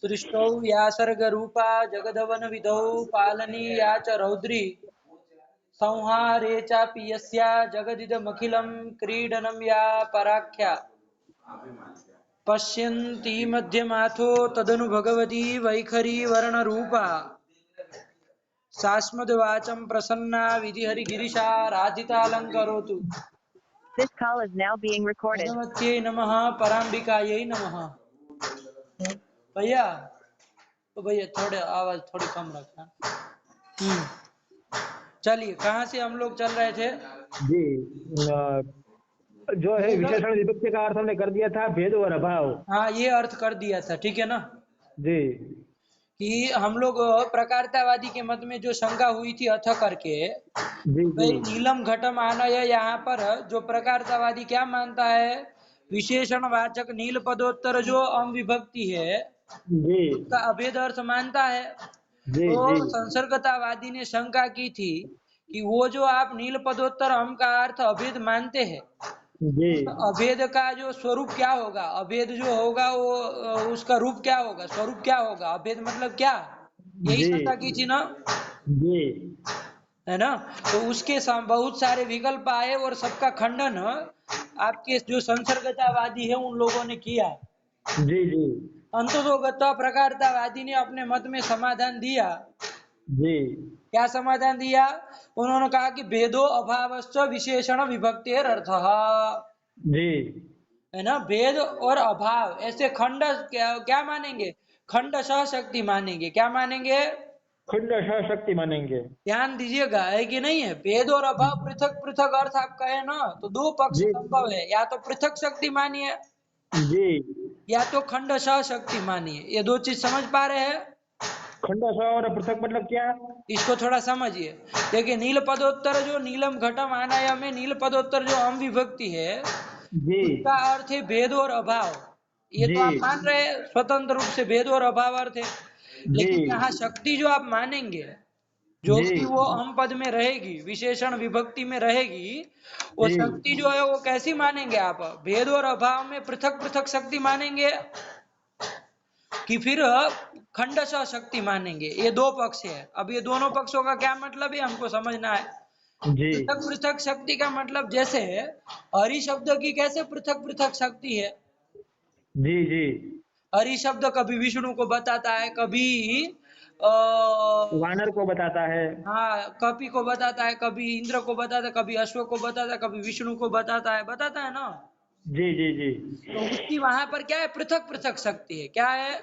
सृष्टौ या सर्गरूपा जगदवन विधौ पालनीया च रौद्री संहारे चापि यस्या जगदिदमखिलं क्रीडनं या पराख्या पश्यन्ति मध्यमाथो तदनु भगवती वैखरी वर्णरूपा सास्मद्वाचं Prasanna विधिहरिगिरिशा राधितालङ्करोतु। This call is now being recorded. भगवत्यै नमः पराम्बिकायै नमः। भैया तो भैया थोड़े आवाज थोड़ी कम रखना। चलिए कहाँ से हम लोग चल रहे थे जी। जो है विशेषण विभक्ति का अर्थ हमने कर दिया था भेद और अभाव। हाँ ये अर्थ कर दिया था, ठीक है ना जी। कि हम लोग प्रकारतावादी के मत में जो शंका हुई थी अथ करके जी भाई जी नीलम घटम आनय, यहाँ पर जो प्रकारतावादी क्या मानता है विशेषण वाचक नील पदोत्तर जो अम विभक्ति है जी उसका अभेद अर्थ मानता है। जी तो जी संसर्गतावादी ने शंका की थी कि वो जो आप नील पदोत्तर अम का अर्थ अभेद मानते हैं, जी अभेद का जो स्वरूप क्या होगा, अभेद जो होगा वो उसका रूप क्या होगा, स्वरूप क्या होगा, अभेद मतलब क्या, यही जी शंका की थी ना, जी है ना। तो उसके बहुत सारे विकल्प आए और सबका खंडन आपके जो संसर्गतावादी है उन लोगों ने किया। जी जी अंततोगत्वा प्रकारतावादी ने अपने मत में समाधान दिया। जी क्या समाधान दिया, उन्होंने कहा कि भेदो अभावश्च विशेषण विभक्तेर अर्थः, जी है ना, भेद और अभाव ऐसे खंड क्या मानेंगे, खंड सह शक्ति मानेंगे, क्या मानेंगे, खंड शक्ति मानेंगे। ध्यान दीजिएगा, है कि नहीं है, भेद और अभाव पृथक पृथक अर्थ आप कहे ना तो दो पक्ष जी संभव है, या तो पृथक शक्ति मानिए जी या तो खंड सह शक्ति मानिए, ये दो चीज समझ पा रहे हैं। खंड और पृथक मतलब क्या? इसको थोड़ा समझिए। देखिए नील पदोत्तर जो नीलम घटम आनाया में नील पदोत्तर जो अम विभक्ति है जी उसका अर्थ है भेद और अभाव, ये जी तो आप मान रहे हैं स्वतंत्र रूप से भेद और अभाव अर्थ है। जी लेकिन यहाँ शक्ति जो आप मानेंगे जो जी भी वो हम पद में रहेगी, विशेषण विभक्ति में रहेगी, वो जी शक्ति जो है वो कैसी मानेंगे आप, भेद और अभाव में पृथक पृथक शक्ति मानेंगे कि फिर खंडशः शक्ति मानेंगे, ये दो पक्ष है। अब ये दोनों पक्षों का क्या मतलब है हमको समझना है। जी पृथक पृथक शक्ति का मतलब जैसे हरि शब्द की कैसे पृथक पृथक शक्ति है, जी जी हरि शब्द कभी विष्णु को बताता है, कभी वानर को बताता है। हाँ कपि को बताता है, कभी इंद्र को बताता है, कभी अश्व को बताता है, कभी विष्णु को बताता है ना। जी जी जी तो उसकी वहां पर क्या है, पृथक पृथक शक्ति है, क्या है,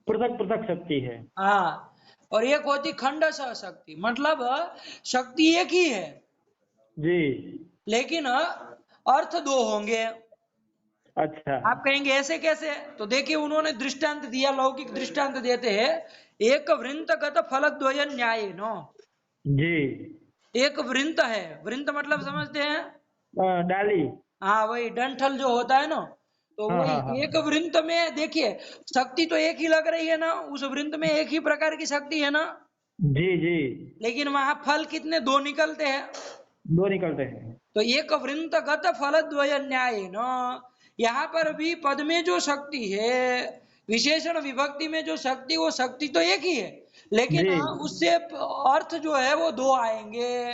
पृथक पृथक शक्ति है। हाँ। और एक होती खंड सह शक्ति, मतलब शक्ति एक ही है जी लेकिन अर्थ दो होंगे। अच्छा आप कहेंगे ऐसे कैसे, तो देखिए उन्होंने दृष्टांत दिया, लौकिक दृष्टांत देते हैं, एक वृंतगत फलद्वय न्याय नो, जी एक वृंत है, वृंत मतलब समझते हैं, डाली। हाँ वही डंठल जो होता है ना, तो हाँ हाँ हाँ वही एक वृंत में देखिए शक्ति तो एक ही लग रही है ना, उस वृंत में एक ही प्रकार की शक्ति है ना, जी जी लेकिन वहां फल कितने, दो निकलते हैं। दो निकलते हैं। तो एक वृंतगत फलद्वय न्याय न, यहाँ पर भी पद में जो शक्ति है विशेषण विभक्ति में जो शक्ति, वो शक्ति तो एक ही है लेकिन जी उससे अर्थ जो है वो दो आएंगे।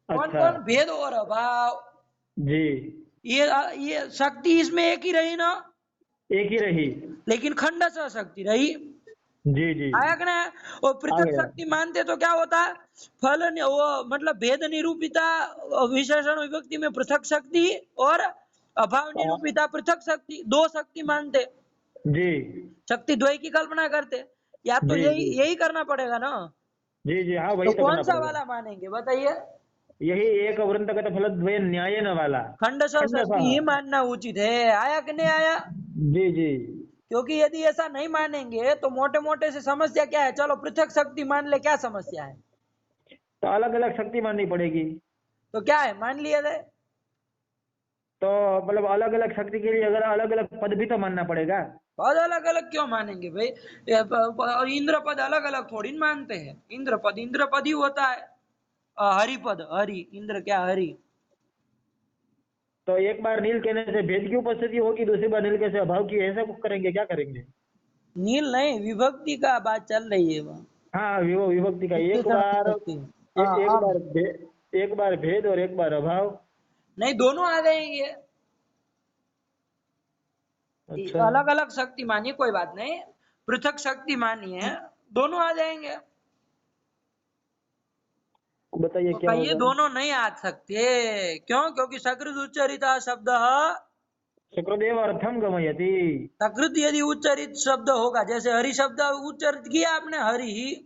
कौन अच्छा कौन, भेद और अभाव। जी ये शक्ति इसमें एक ही रही ना, एक ही रही। लेकिन खंड सा शक्ति रही, जी जी आया कि नहीं। और आ पृथक गया। शक्ति मानते तो क्या होता, वो मतलब भेद निरूपिता विशेषण विभक्ति में पृथक शक्ति और अभाव निरूपिता पृथक शक्ति, दो शक्ति मानते, जी शक्ति द्वय की कल्पना करते, या तो जी यही जी यही करना पड़ेगा ना। जी जी हाँ तो वही तो कौन करना सा पड़ेगा। वाला मानेंगे बताइए, यही एक वृंतगत फलद्वय न्याय न वाला खंड खंड शक्ति ही मानना उचित है, आया कि नहीं आया। जी जी क्योंकि यदि ऐसा नहीं मानेंगे तो मोटे मोटे से समस्या क्या है, चलो पृथक शक्ति मान ले, क्या समस्या है, तो अलग अलग शक्ति माननी पड़ेगी। तो क्या है, मान लिया जाए, तो मतलब अलग अलग शक्ति के लिए अगर अलग अलग पद भी तो मानना पड़ेगा। पद अलग अलग क्यों मानेंगे भाई, इंद्र पद अलग अलग थोड़ी न मानते हैं, इंद्र पद ही होता है, हरि पद, हरि इंद्र क्या हरि। तो एक बार नील कहने से भेद की उपस्थिति होगी, दूसरी बार नील कहने से अभाव की, ऐसा कुछ करेंगे, क्या करेंगे? नील नहीं, विभक्ति का बात चल रही है वहाँ। हाँ विभक्ति का एक विशेषण बार विभक्ति। हाँ एक अब बार एक बार भेद और एक बार अभाव। नहीं, दोनों आ जाएंगे। अच्छा अलग अलग शक्ति मानिए, कोई बात नहीं, पृथक शक्ति मानिए, दोनों आ जाएंगे। बताइए तो क्या कहिए होगा। दोनों नहीं आ सकते, क्यों? क्योंकि सकृत उच्चरिता शब्द, शुक्रदेव अर्थम गमयति। सकृत यदि उच्चरित शब्द होगा, जैसे हरि शब्द उच्चरित किया आपने, हरि,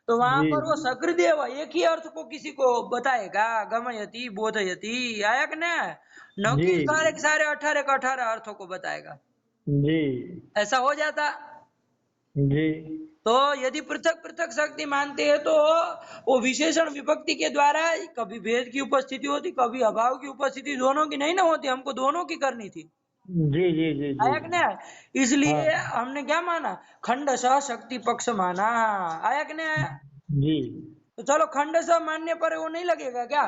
तो वहां जी पर वो सकृदेव एक ही अर्थ को किसी को बताएगा, गमयति बोधयति, आया कि नहीं? न जी कि सारे के सारे 18 के 18 अर्थों को बताएगा। जी ऐसा हो जाता। जी तो यदि पृथक पृथक शक्ति मानते हैं तो वो विशेषण विभक्ति के द्वारा कभी भेद की उपस्थिति होती, कभी अभाव की उपस्थिति, दोनों की नहीं ना होती, हमको दोनों की करनी थी। जी जी जी जी आया कि नहीं? इसलिए हाँ हमने क्या माना, खंडशः शक्ति पक्ष माना। आया कि नहीं आया? जी तो चलो खंडशः मानने पर वो नहीं लगेगा क्या?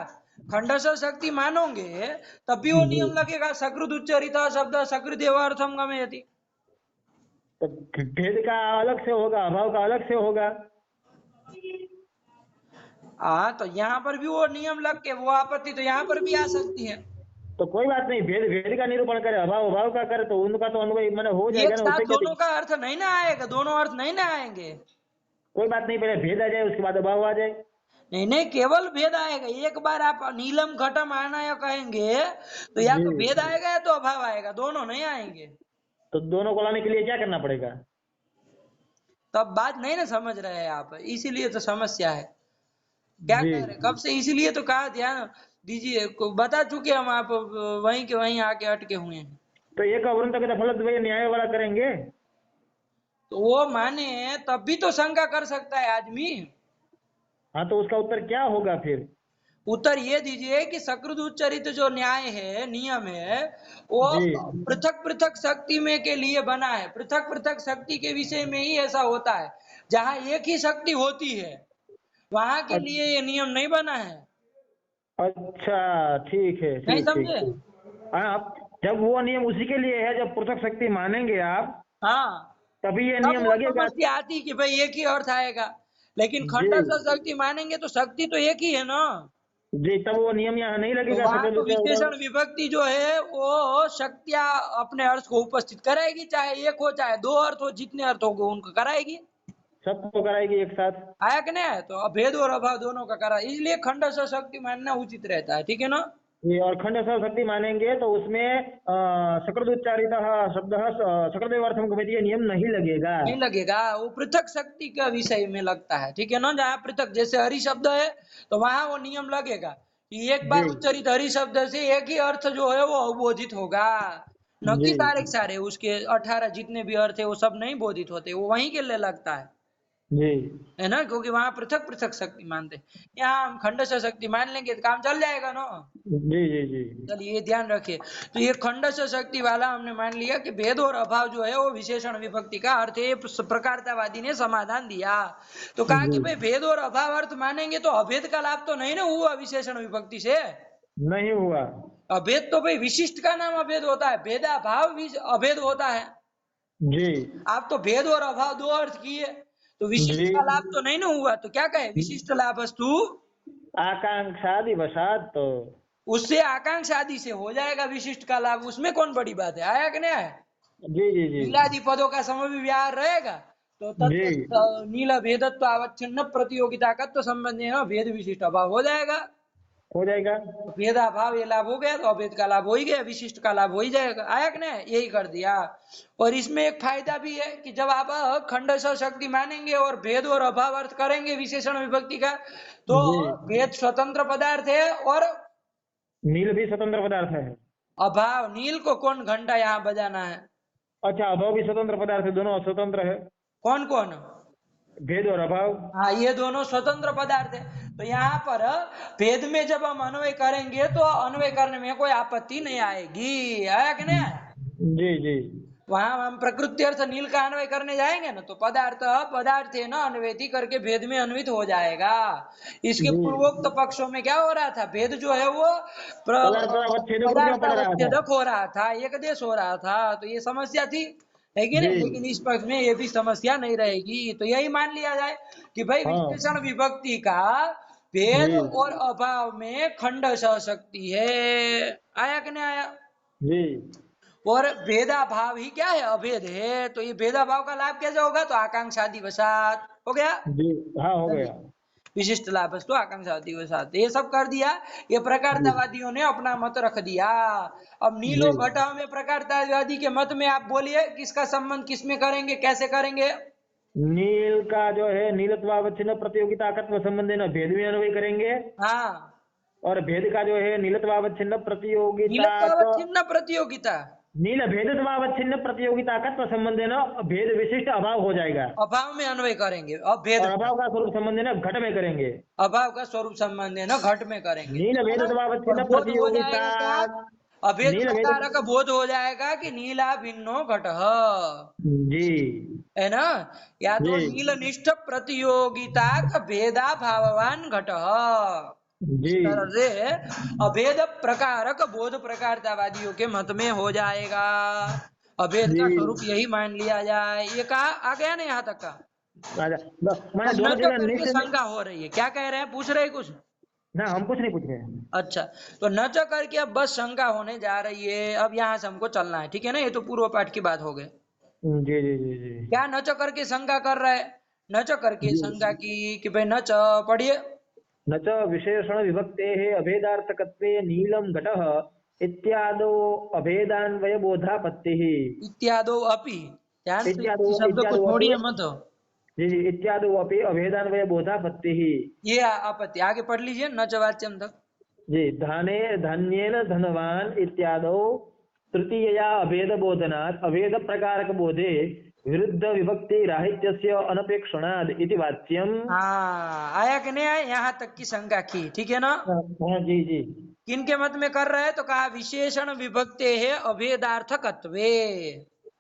खंडशः शक्ति मानोगे तब भी वो जी। नियम लगेगा, सकृत उच्चरिता शब्द सकृत एवार्थम गमयति। तो भेद का अलग से होगा, अभाव का अलग से होगा। हाँ, तो यहाँ पर भी वो नियम लग के वो आपत्ति तो यहाँ पर भी आ सकती है। तो कोई बात नहीं, भेद भेद का निरूपण करे, अभाव अभाव का करे, तो उनका तो अनुभव मैंने हो एक जाएगा ना, साथ उससे क्या दोनों का अर्थ नहीं ना आएगा, दोनों अर्थ नहीं ना आएंगे। कोई बात नहीं, पहले भेद आ जाए उसके बाद अभाव आ जाए। नहीं नहीं, केवल भेद आएगा। एक बार आप नीलम घटम आना कहेंगे तो या जी तो भेद आएगा या तो अभाव आएगा, दोनों नहीं आएंगे। तो दोनों को लाने के लिए क्या करना पड़ेगा। तो अब बात नहीं ना समझ रहे हैं आप, इसीलिए तो समस्या है। क्या जी कह रहे, कब से इसीलिए तो कहा, ध्यान दीजिए, बता चुके हम, आप वहीं के वहीं आके अटके हुए हैं। तो एक अवृंत का फल तो भैया न्याय वाला करेंगे। तो वो माने तब भी तो शंका कर सकता है आदमी। हाँ तो उसका उत्तर क्या होगा फिर। उत्तर ये दीजिए कि सकृत उच्चरित जो न्याय है, नियम है, वो जी पृथक पृथक शक्ति में के लिए बना है। पृथक पृथक शक्ति के विषय में ही ऐसा होता है। जहां एक ही शक्ति होती है वहां के लिए ये नियम नहीं बना है। अच्छा ठीक है, नहीं ठीक ठीक समझे? ठीक। हाँ जब वो नियम उसी के लिए है, जब पृथक शक्ति मानेंगे आप, हाँ, तभी ये तब नियम वो लगेगा। समस्या आती कि भाई एक ही अर्थ आएगा। लेकिन जी खंडशः शक्ति मानेंगे तो शक्ति तो एक ही है ना। जी तब वो नियम यहाँ नहीं तो लगेगा, वहां सकल तो के उधर। विशेषण विभक्ति जो है वो शक्तियां अपने अर्थ को उपस्थित कराएगी, चाहे एक हो चाहे दो अर्थ हो, जितने अर्थ होंगे उनको कराएगी। सबको कराएगी एक साथ। आया कि नहीं? तो अभेद और अभाव दोनों का करा, इसलिए खंडशः शक्ति मानना उचित रहता है। ठीक है ना? ये और खंड शक्ति मानेंगे तो उसमें सकृत उच्चारित शब्द सकृदेवार्थम गमयति, ये नियम नहीं लगेगा। नहीं लगेगा, वो पृथक शक्ति का विषय में लगता है। ठीक है ना? जहाँ पृथक, जैसे हरि शब्द है तो वहां वो नियम लगेगा कि एक जी बार उच्चरित हरि शब्द से एक ही अर्थ जो है वो अबोधित होगा। न जी कि सारे के सारे उसके 18 जितने भी अर्थ है वो सब नहीं बोधित होते, वो वहीं के लिए लगता जी है ना? क्योंकि वहां पृथक पृथक शक्ति मानते। यहाँ हम खंडशः शक्ति मान लेंगे तो काम चल जाएगा ना। जी जी जी चलिए ये ध्यान रखिए। तो ये खंडशः शक्ति वाला हमने मान लिया कि भेद और अभाव जो है वो विशेषण विभक्ति का अर्थ है। प्रकारतावादी ने समाधान दिया। तो कहा जी कि भाई भेद और अभाव अर्थ मानेंगे तो अभेद का लाभ तो नहीं ना हुआ विशेषण विभक्ति से। नहीं हुआ। अभेद तो भाई विशिष्ट का नाम अभेद होता है, भेदाभाव अभेद होता है। जी आप तो भेद और अभाव दो अर्थ किए, तो विशिष्ट जी का लाभ तो नहीं ना हुआ। तो क्या कहे, विशिष्ट लाभ वस्तु आकांक्षादि वसात तो। उससे आकांक्षा आदि से हो जाएगा विशिष्ट का लाभ, उसमें कौन बड़ी बात है। आया कि नहीं आया? जी जी जी नीलादि पदों का समव्यवहार रहेगा तो जी तत्व नील भेदत्व अवच्छिन्न प्रतियोगिता का तो संबंध है, भेद विशिष्ट अभाव हो जाएगा। हो जाएगा। तो भेदाभाव ये लाभ हो गया तो अभेद का लाभ हो ही गया, विशिष्ट का लाभ हो ही जाएगा। आया कि नहीं? यही कर दिया। और इसमें एक फायदा भी है कि जब आप खंडशः शक्ति मानेंगे और भेद और अभाव अर्थ करेंगे विशेषण विभक्ति का, तो जी भेद स्वतंत्र पदार्थ है और नील भी स्वतंत्र पदार्थ है। अभाव, नील को कौन घंटा यहाँ बजाना है? अच्छा अभाव भी स्वतंत्र पदार्थ है, दोनों स्वतंत्र है। कौन कौन? भेद और अभाव। हाँ, ये दोनों स्वतंत्र पदार्थ है। तो यहाँ पर भेद में जब हम अन्वय करेंगे तो अन्वय करने में कोई आपत्ति नहीं आएगी। आया कि नहीं आया? जी जी वहां हम प्रकृति अर्थ नील का अन्वय करने जाएंगे ना तो पदार्थ पदार्थ है ना अन्वयति करके भेद में अन्वित हो जाएगा। इसके जी पूर्वोक्त पक्षों में क्या हो रहा था, भेद जो है वो पदार्थ अवच्छेद रूप में पदार्थ पड़ रहा था। अवच्छेदक हो रहा था, एक देश हो रहा था। तो ये समस्या थी। है कि नहीं। जी। लेकिन इस पक्ष में ये भी समस्या नहीं रहेगी, तो यही मान लिया जाए कि भाई हाँ विशेषण विभक्ति का भेद जी और अभाव में खंड शक्ति है। आया कि नहीं आया। जी और भेदाभाव ही क्या है, अभेद है। तो ये भेदाभाव का लाभ कैसे होगा, तो आकांक्षा दिवसात हो गया। जी। हाँ हो चलिए, गया। विशिष्ट लाभस्तु आकांक्षा दिवसात, ये सब कर दिया। ये जी प्रकारतावादियों ने अपना मत रख दिया। अब जी। नीलो घटा में प्रकारतावादी के मत में आप बोलिए किसका संबंध किसमें करेंगे, कैसे करेंगे। नील का जो है नीलत्वावच्छिन्न प्रतियोगिता तत्व संबंधी न भेद में अन्वय करेंगे, हाँ, और भेद का जो है नीलत्वावच्छिन्न प्रतियोगिता नीलत्वावच्छिन्न प्रतियोगिता, नील भेदत्वावच्छिन्न प्रतियोगिता तत्व संबंधी न भेद विशिष्ट अभाव हो जाएगा, अभाव में अन्वय करेंगे। अब भेद और का अभाव का स्वरूप संबंधी न घट में करेंगे। अभाव का स्वरूप संबंध है ना, घट में करेंगे, नील है ना। और भेदत्वावच्छिन्न बोध हो प्रतियोगिता। जाएगा क्या, अभेद नील भेद। प्रकार का बोध हो जाएगा कि नीला भिन्नो घट, जी है ना। या तो जी नील निष्ठ प्रतियोगिता का भेदा भाववान घट, इस जी तरह से अभेद प्रकारक बोध प्रकारतावादियों के मत में हो जाएगा। अभेद जी। का स्वरूप यही मान लिया जाए। ये कहा आ गया ना यहाँ तक का। अच्छा, मैंने अब न दोनों तो चीजें करके निश्चित। शंका हो रही है, क्या कह रहे हैं, पूछ रहे हैं कुछ। ना हम कुछ नहीं पूछ रहे हैं। अच्छा, तो न च करके अब बस शंका होने जा रही है। अब यहाँ से हमको चलना है, ठीक है ना। ये तो पूर्व पाठ की बात हो गई। जी जी जी जी क्या न च करके शंका कर रहा है, न च करके जी। शंका की कि भाई न च पढ़िए। न च विशेषण विभक्तेः अभेदार्थकत्वे नीलं घटः इत्यादो अभेदान्वय बोधापत्तिः। इत्यादो अपि, ध्यान से इत्यादो इस शब्द को इत्यादो अपि। छोड़िए मत। जी जी। इत्यादो अपि अभेदान्वय बोधापत्तिः। ये आपत्ति आगे पढ़ लीजिए न च वाच्यम तक। जी। धने धन्येन धनवान इत्यादो तृतीयया अभेद बोधनात् अभेद प्रकारक बोधे विरुद्ध विभक्ति राहित्यस्य अनपेक्षणाद् इति वाच्यम्। हाँ, आया कि नहीं आया, यहाँ तक की शंका की, ठीक है ना। हाँ जी जी। किनके मत में कर रहे हैं, तो कहा विशेषण विभक्ते है अभेदार्थकत्वे।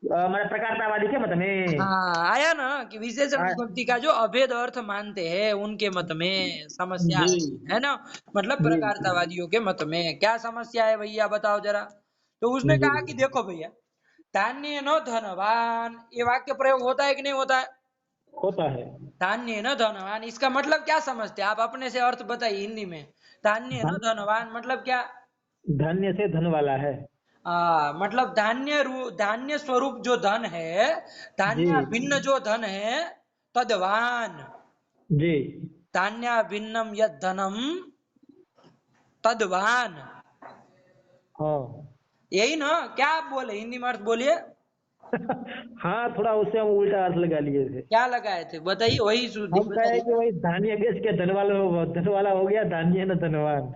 हमारे प्रकारतावादी के मत में। हाँ, आया ना कि विशेषण हाँ, विभक्ति का जो अभेद अर्थ मानते हैं उनके मत में समस्या जी है ना। मतलब जी प्रकारतावादियों के मत में क्या समस्या है भैया, बताओ जरा। तो उसने जी। कहा कि देखो भैया, धान्य न धनवान, ये वाक्य प्रयोग होता है कि नहीं होता है। होता है। धान्य न धनवान, इसका मतलब क्या समझते हैं आप, अपने से अर्थ बताइए हिंदी में। धान्य न धन। धनवान मतलब क्या। धन्य से धन वाला है। मतलब धान्य स्वरूप जो धन है, जी धान्य भिन्न जो धन है, तदवान। जी। धान्य भिन्नम यद धनम तदवान, हाँ यही ना। क्या आप बोले, हिंदी में अर्थ बोलिए। हाँ, थोड़ा उससे हम उल्टा अर्थ लगा लिए थे। क्या लगाए थे बताइए, वही हम कहे बताइए। कि वही धान्य बेच के धन वाला हो गया, धान्य न धनवान।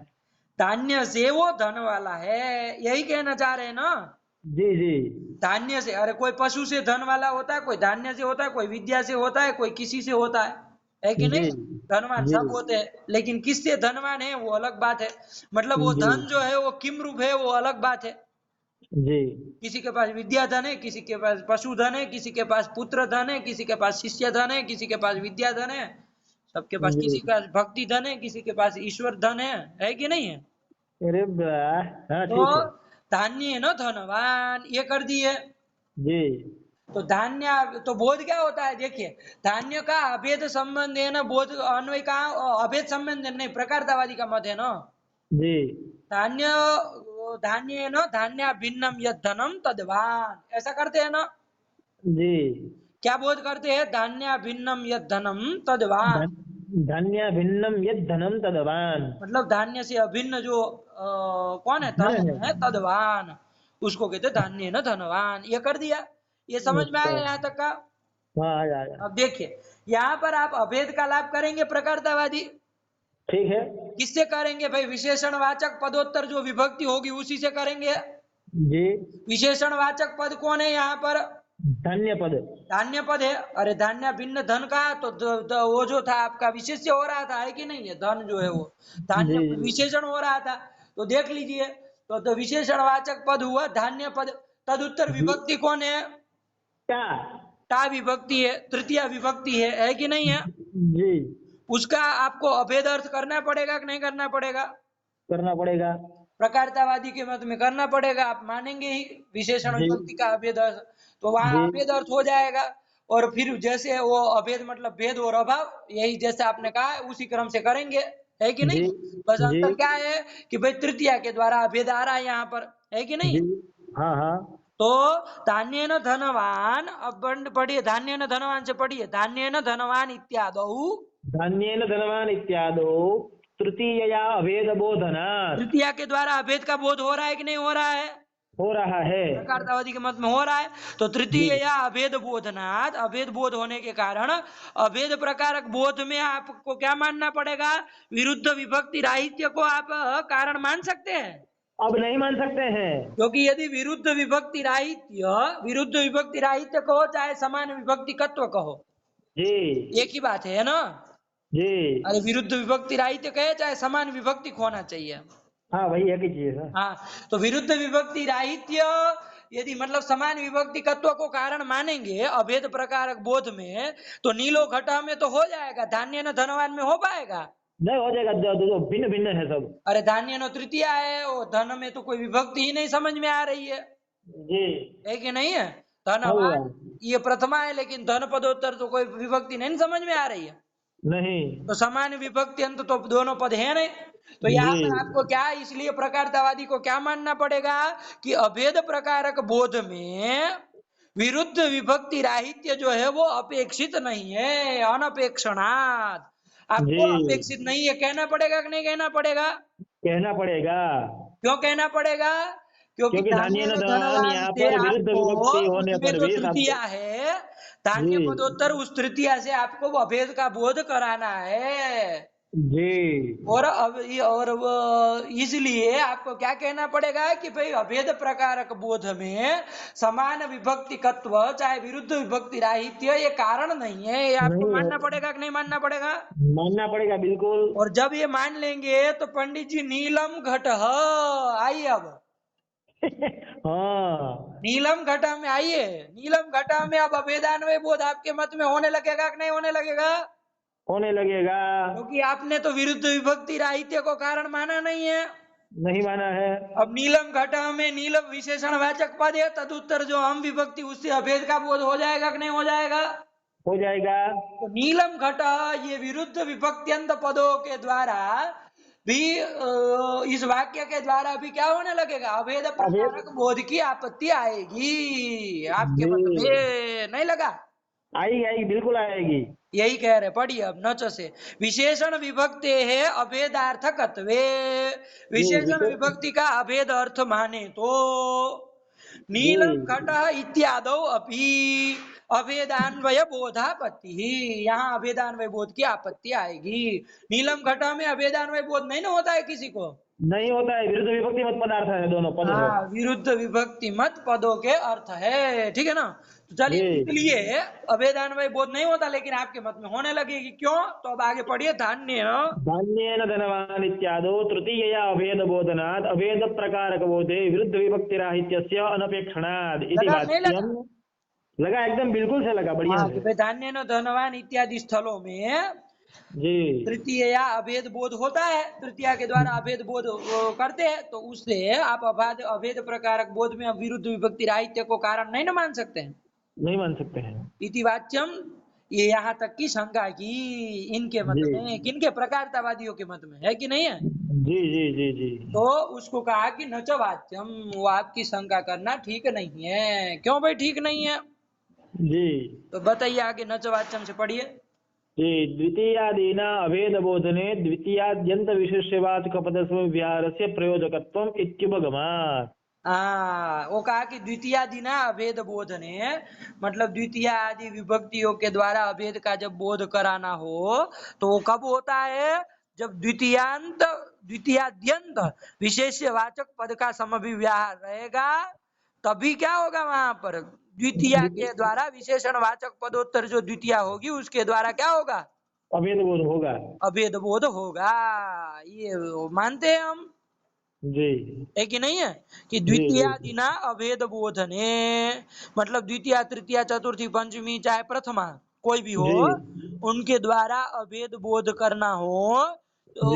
धान्य से वो धन वाला है, यही कहना चाह रहे हैं ना। जी जी धान्य से, अरे कोई पशु से धन वाला होता है, कोई धान्य से होता है, कोई विद्या से होता है, कोई किसी से होता है कि जी नहीं। धनवान जी सब होते हैं, लेकिन किससे धनवान है वो अलग बात है। मतलब वो जी धन जो है वो किम रूप है वो अलग बात है। जी किसी के पास विद्या धन है, किसी के पास पशु धन है, किसी के पास पुत्र धन है, किसी के पास शिष्य धन है, किसी के पास विद्या धन है, सबके पास, जी। किसी के पास भक्ति धन है, किसी के पास ईश्वर धन है कि नहीं है। अरे वाह। हाँ तो ठीक है। धान्य है ना धनवान, ये कर दिए। जी तो धान्य, तो बोध क्या होता है देखिए, धान्य का अभेद संबंध है ना, बोध अन्वय का अभेद संबंध नहीं, प्रकारतावादी का मत है ना। जी धान्य, धान्य है ना, धान्य भिन्नम यद धनम तदवान, ऐसा करते हैं ना। जी। क्या बोध करते हैं, धान्य भिन्नम यद धनम तदवान। धन धन्य भिन्नम यद धनम तदवान। मतलब धान्य से अभिन्न जो कौन है, धन धन है। है, तदवान, उसको कहते हैं धान्य न धनवान। ये कर दिया, ये समझ में अच्छा। आया यहाँ तक का। हाँ आया आया। अब देखिए, यहाँ पर आप अभेद का लाभ करेंगे प्रकारतावादी, ठीक है। किससे करेंगे भाई, विशेषणवाचक पदोत्तर जो विभक्ति होगी उसी से करेंगे। जी। विशेषणवाचक पद कौन है यहाँ पर, धन्य पद। धान्य पद है। अरे धान्य भिन्न धन का, तो वो जो था आपका विशेष्य हो रहा था, है कि नहीं है, धन जो है वो धान्य जी विशेषण हो रहा था। तो देख लीजिए, तो विशेषणवाचक पद हुआ धान्य पद। तदुत्तर जी। विभक्ति कौन है, क्या। ता विभक्ति है, तृतीय विभक्ति है कि नहीं है। जी। उसका आपको अभेद अर्थ करना पड़ेगा कि नहीं करना पड़ेगा। करना पड़ेगा। प्रकारतावादी के मत में करना पड़ेगा, आप मानेंगे ही विशेषण जी विभक्ति का अभेद अर्थ, तो वहां जी अभेद अर्थ हो जाएगा। और फिर जैसे वो अभेद मतलब भेद और अभाव, यही जैसे आपने कहा है उसी क्रम से करेंगे, है कि जी नहीं? बस जी अंतर क्या है कि भाई तृतीया के द्वारा अभेद आ रहा है यहाँ पर, है कि नहीं? जी हाँ हाँ तो धान्येन धनवान, अब पढ़िए, धान्येन धनवान से पढ़िए, धान्येन धनवान इत्यादौ, धान्येन धनवान इत्यादो तृतीयया अभेद बोधनात् तृतीया के द्वारा अभेद का बोध हो रहा है कि नहीं हो रहा है? हो रहा है। प्रकारतावादी के मत में हो रहा है। तो जी तृतीय या अभेद बोधनात्, अभेद बोध होने के कारण अभेद प्रकारक बोध में आपको क्या मानना पड़ेगा? विरुद्ध विभक्ति राहित्य को आप कारण मान सकते हैं, अब नहीं मान सकते हैं। क्योंकि यदि विरुद्ध विभक्ति राहित्य कहो चाहे समान विभक्ति तत्व कहो, जी एक ही बात है ना? जी अरे विरुद्ध विभक्ति राहित्य कहे चाहे समान विभक्ति होना चाहिए। हाँ वही है कि चीज है। हाँ, तो विरुद्ध विभक्ति राहित्य यदि मतलब समान विभक्ति तत्व को कारण मानेंगे अभेद प्रकारक बोध में, तो नीलो घटा में तो हो जाएगा, धान्य न धनवान में हो पाएगा? नहीं हो जाएगा, जो भिन्न भिन्न है सब। अरे धान्य न तृतीया है, वो धन में तो कोई विभक्ति ही नहीं समझ में आ रही जी है कि नहीं है? होगा धनवान ये प्रथमा है, लेकिन धन पदोत्तर तो कोई विभक्ति नहीं समझ में आ रही है। नहीं। तो समान विभक्ति अंत तो दोनों पद है नहीं। तो यहाँ जी पर आपको क्या, इसलिए प्रकारतावादी को क्या मानना पड़ेगा कि अभेद प्रकारक बोध में विरुद्ध विभक्ति राहित्य जो है वो अपेक्षित नहीं है, अनपेक्षणात्। जी आपको अपेक्षित नहीं है कहना पड़ेगा कि नहीं कहना पड़ेगा? कहना पड़ेगा, क्यों कहना पड़ेगा? क्योंकि क्योंकि धान्य धान्य न न धनवान धनवान यहाँ से पर विरुद्ध आपको विभक्ति होने उसमें पर जो भी तृतीया आपको। है, धान्य जी पदोत्तर उस तृतीया से आपको वो अभेद का बोध कराना है। जी और अब और वो इसलिए आपको क्या कहना पड़ेगा कि भाई अभेद प्रकारक बोध में समान विभक्ति तत्व चाहे विरुद्ध विभक्ति राहित्य ये कारण नहीं है, ये आपको नहीं है, मानना पड़ेगा कि नहीं मानना पड़ेगा? मानना पड़ेगा बिल्कुल। और जब ये मान लेंगे तो पंडित जी नीलम घट आइए, अब हाँ नीलम घटा में आइए, नीलम घटा में अब अभेदान्वय बोध आपके मत में होने लगेगा कि नहीं होने लगेगा? होने लगेगा। क्योंकि आपने तो विरुद्ध विभक्ति राहित्य को कारण माना नहीं है। नहीं माना है। अब नीलम घटा में नीलम विशेषण वाचक पद है, तदुत्तर जो हम विभक्ति उससे अभेद का बोध हो जाएगा कि नहीं हो जाएगा? हो जाएगा। तो नीलम घटा ये विरुद्ध विभक्त्यंत पदों के द्वारा भी इस वाक्य के द्वारा भी क्या होने लगेगा? अभेद अभेद। प्रकारक बोध की आपत्ति आएगी आपके मत जी में, नहीं लगा? आएगी आएगी बिल्कुल आएगी। यही कह रहे, पढ़िए अब नच से, विशेषण विभक्ति है अभेदार्थकत्वे, जी विशेषण विशेष। विभक्ति का अभेद अर्थ माने तो जी नीलम घट इत्यादौ अपि अभेदान्वय बोधापत्ति, यहाँ अभेदान्वय बोध की आपत्ति आएगी। नीलम घटा में अभेदान्वय बोध नहीं ना होता है किसी को? नहीं होता है, विरुद्ध विभक्ति मत पदार्थ है, दोनों पद है। हाँ, विरुद्ध विभक्ति मत पदों के अर्थ है, ठीक है ना? तो चलिए, जी इसलिए अभेदान्वय बोध नहीं होता, लेकिन आपके मत में होने लगेगी, क्यों? तो अब आगे पढ़िए, धान्य धान्येन धनवान इत्यादो तृतीयया अभेद बोधनात् अभेद प्रकारक बोधे विरुद्ध विभक्ति राहित्यस्य अनपेक्षणात् इति लगा नहीं लगा? वाक्यम। लगा, एकदम बिल्कुल से लगा, बढ़िया हाँ, से। कि भाई धान्य न धनवान इत्यादि स्थलों में जी तृतीय या अभेद बोध होता है, तृतीया के द्वारा अभेद बोध करते हैं, तो उससे आप अभेद प्रकारक बोध में विरुद्ध विभक्ति राहित्य को कारण नहीं न मान सकते हैं। नहीं मान सकते हैं। इति वाच्यम, ये यहाँ तक की शंका की इनके मत जी में, किनके? प्रकारतावादियों के मत में, है कि नहीं है? जी जी जी जी तो उसको कहा कि न च वाच्यम, वो आपकी शंका करना ठीक नहीं है। क्यों भाई ठीक नहीं है? जी तो बताइए आगे, न च वाच्यम से पढ़िए। जी द्वितीयादीना अभेद बोधने द्वितीयाद्यंत विशेष्यवाचक पदस्व विहारस्य प्रयोजकत्वम इत्युपगमात्। वो कहा कि द्वितीयादिना अभेद बोधने, मतलब द्वितीय आदि विभक्तियों के द्वारा अभेद का जब बोध कराना हो तो वो कब होता है? जब द्वितीयाद्यंत विशेष्यवाचक पद का समभिव्याहार रहेगा, तभी क्या होगा? वहां पर द्वितीया के द्वारा विशेषण वाचक पदोत्तर जो द्वितीया होगी उसके द्वारा क्या होगा? अभेद बोध होगा। अभेद बोध होगा, ये मानते हैं हम, जी है कि नहीं है? कि जी द्वितीयादिना अभेद बोधने, मतलब द्वितीया तृतीया चतुर्थी पंचमी चाहे प्रथमा कोई भी हो, जी उनके द्वारा अभेद बोध करना हो तो जी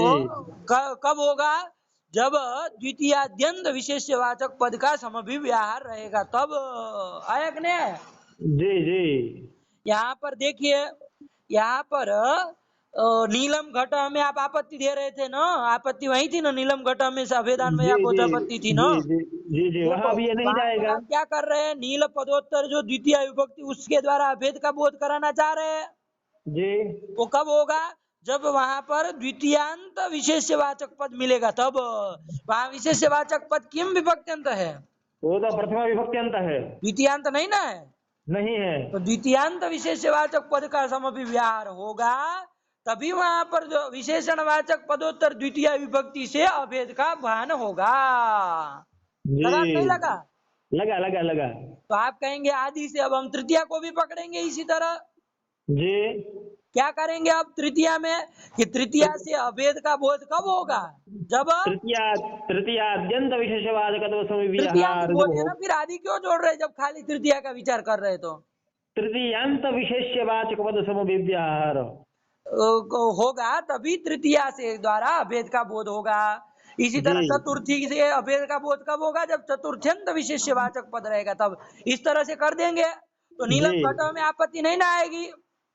कब होगा? जब द्वितीयाद्यंत विशेषवाचक पद का समभिव्याहार रहेगा तब। आया कि नहीं आया? जी जी यहाँ पर देखिए, यहाँ पर नीलम घट में आप आपत्ति दे रहे थे ना, आपत्ति वही थी ना, नीलम घट में से अभेदान जी व्याकोच जी आपत्ति थी ना। जी जी जी जी देखो वहां भी ये नहीं वहां पर जाएगा। आप क्या कर रहे हैं, नील पदोत्तर जो द्वितीय विभक्ति उसके द्वारा अभेद का बोध कराना चाह रहे हैं। जी वो कब होगा? जब वहां पर द्वितीयांत विशेषवाचक पद मिलेगा तब। वहां विशेषवाचक पद किम विभक्त्यंत है, वो तो प्रथमा विभक्त्यंत है। द्वितीयांत नहीं ना है। नहीं है। तो द्वितीयांत विशेषवाचक पद का समभिव्याहार होगा तभी वहां पर जो विशेषणवाचक पदोत्तर द्वितीय विभक्ति से अभेद का भान होगा। लगा कि नहीं जी लगा? लगा लगा लगा। तो आप कहेंगे आदि से अब हम तृतीया को भी पकड़ेंगे इसी तरह। जी क्या करेंगे अब तृतीया में कि तृतीया से अभेद का बोध कब होगा? जब तृतीया तृतीयाद्यंत विशेषवाचक तृतीयांत समविव्याहार जब बोले हो। ना, फिर आदि क्यों जोड़ रहे जब खाली तृतीया का विचार कर रहे तो। तृतीयांत विशेषवाचक पद समविव्याहार। होगा तभी तृतीया से द्वारा अभेद का बोध होगा। इसी तरह जी चतुर्थी से अभेद का बोध कब होगा? जब चतुर्थ्यंत विशेषवाचक पद रहेगा तब। इस तरह से कर देंगे तो जी नीलम घटों में आपत्ति नहीं ना आएगी,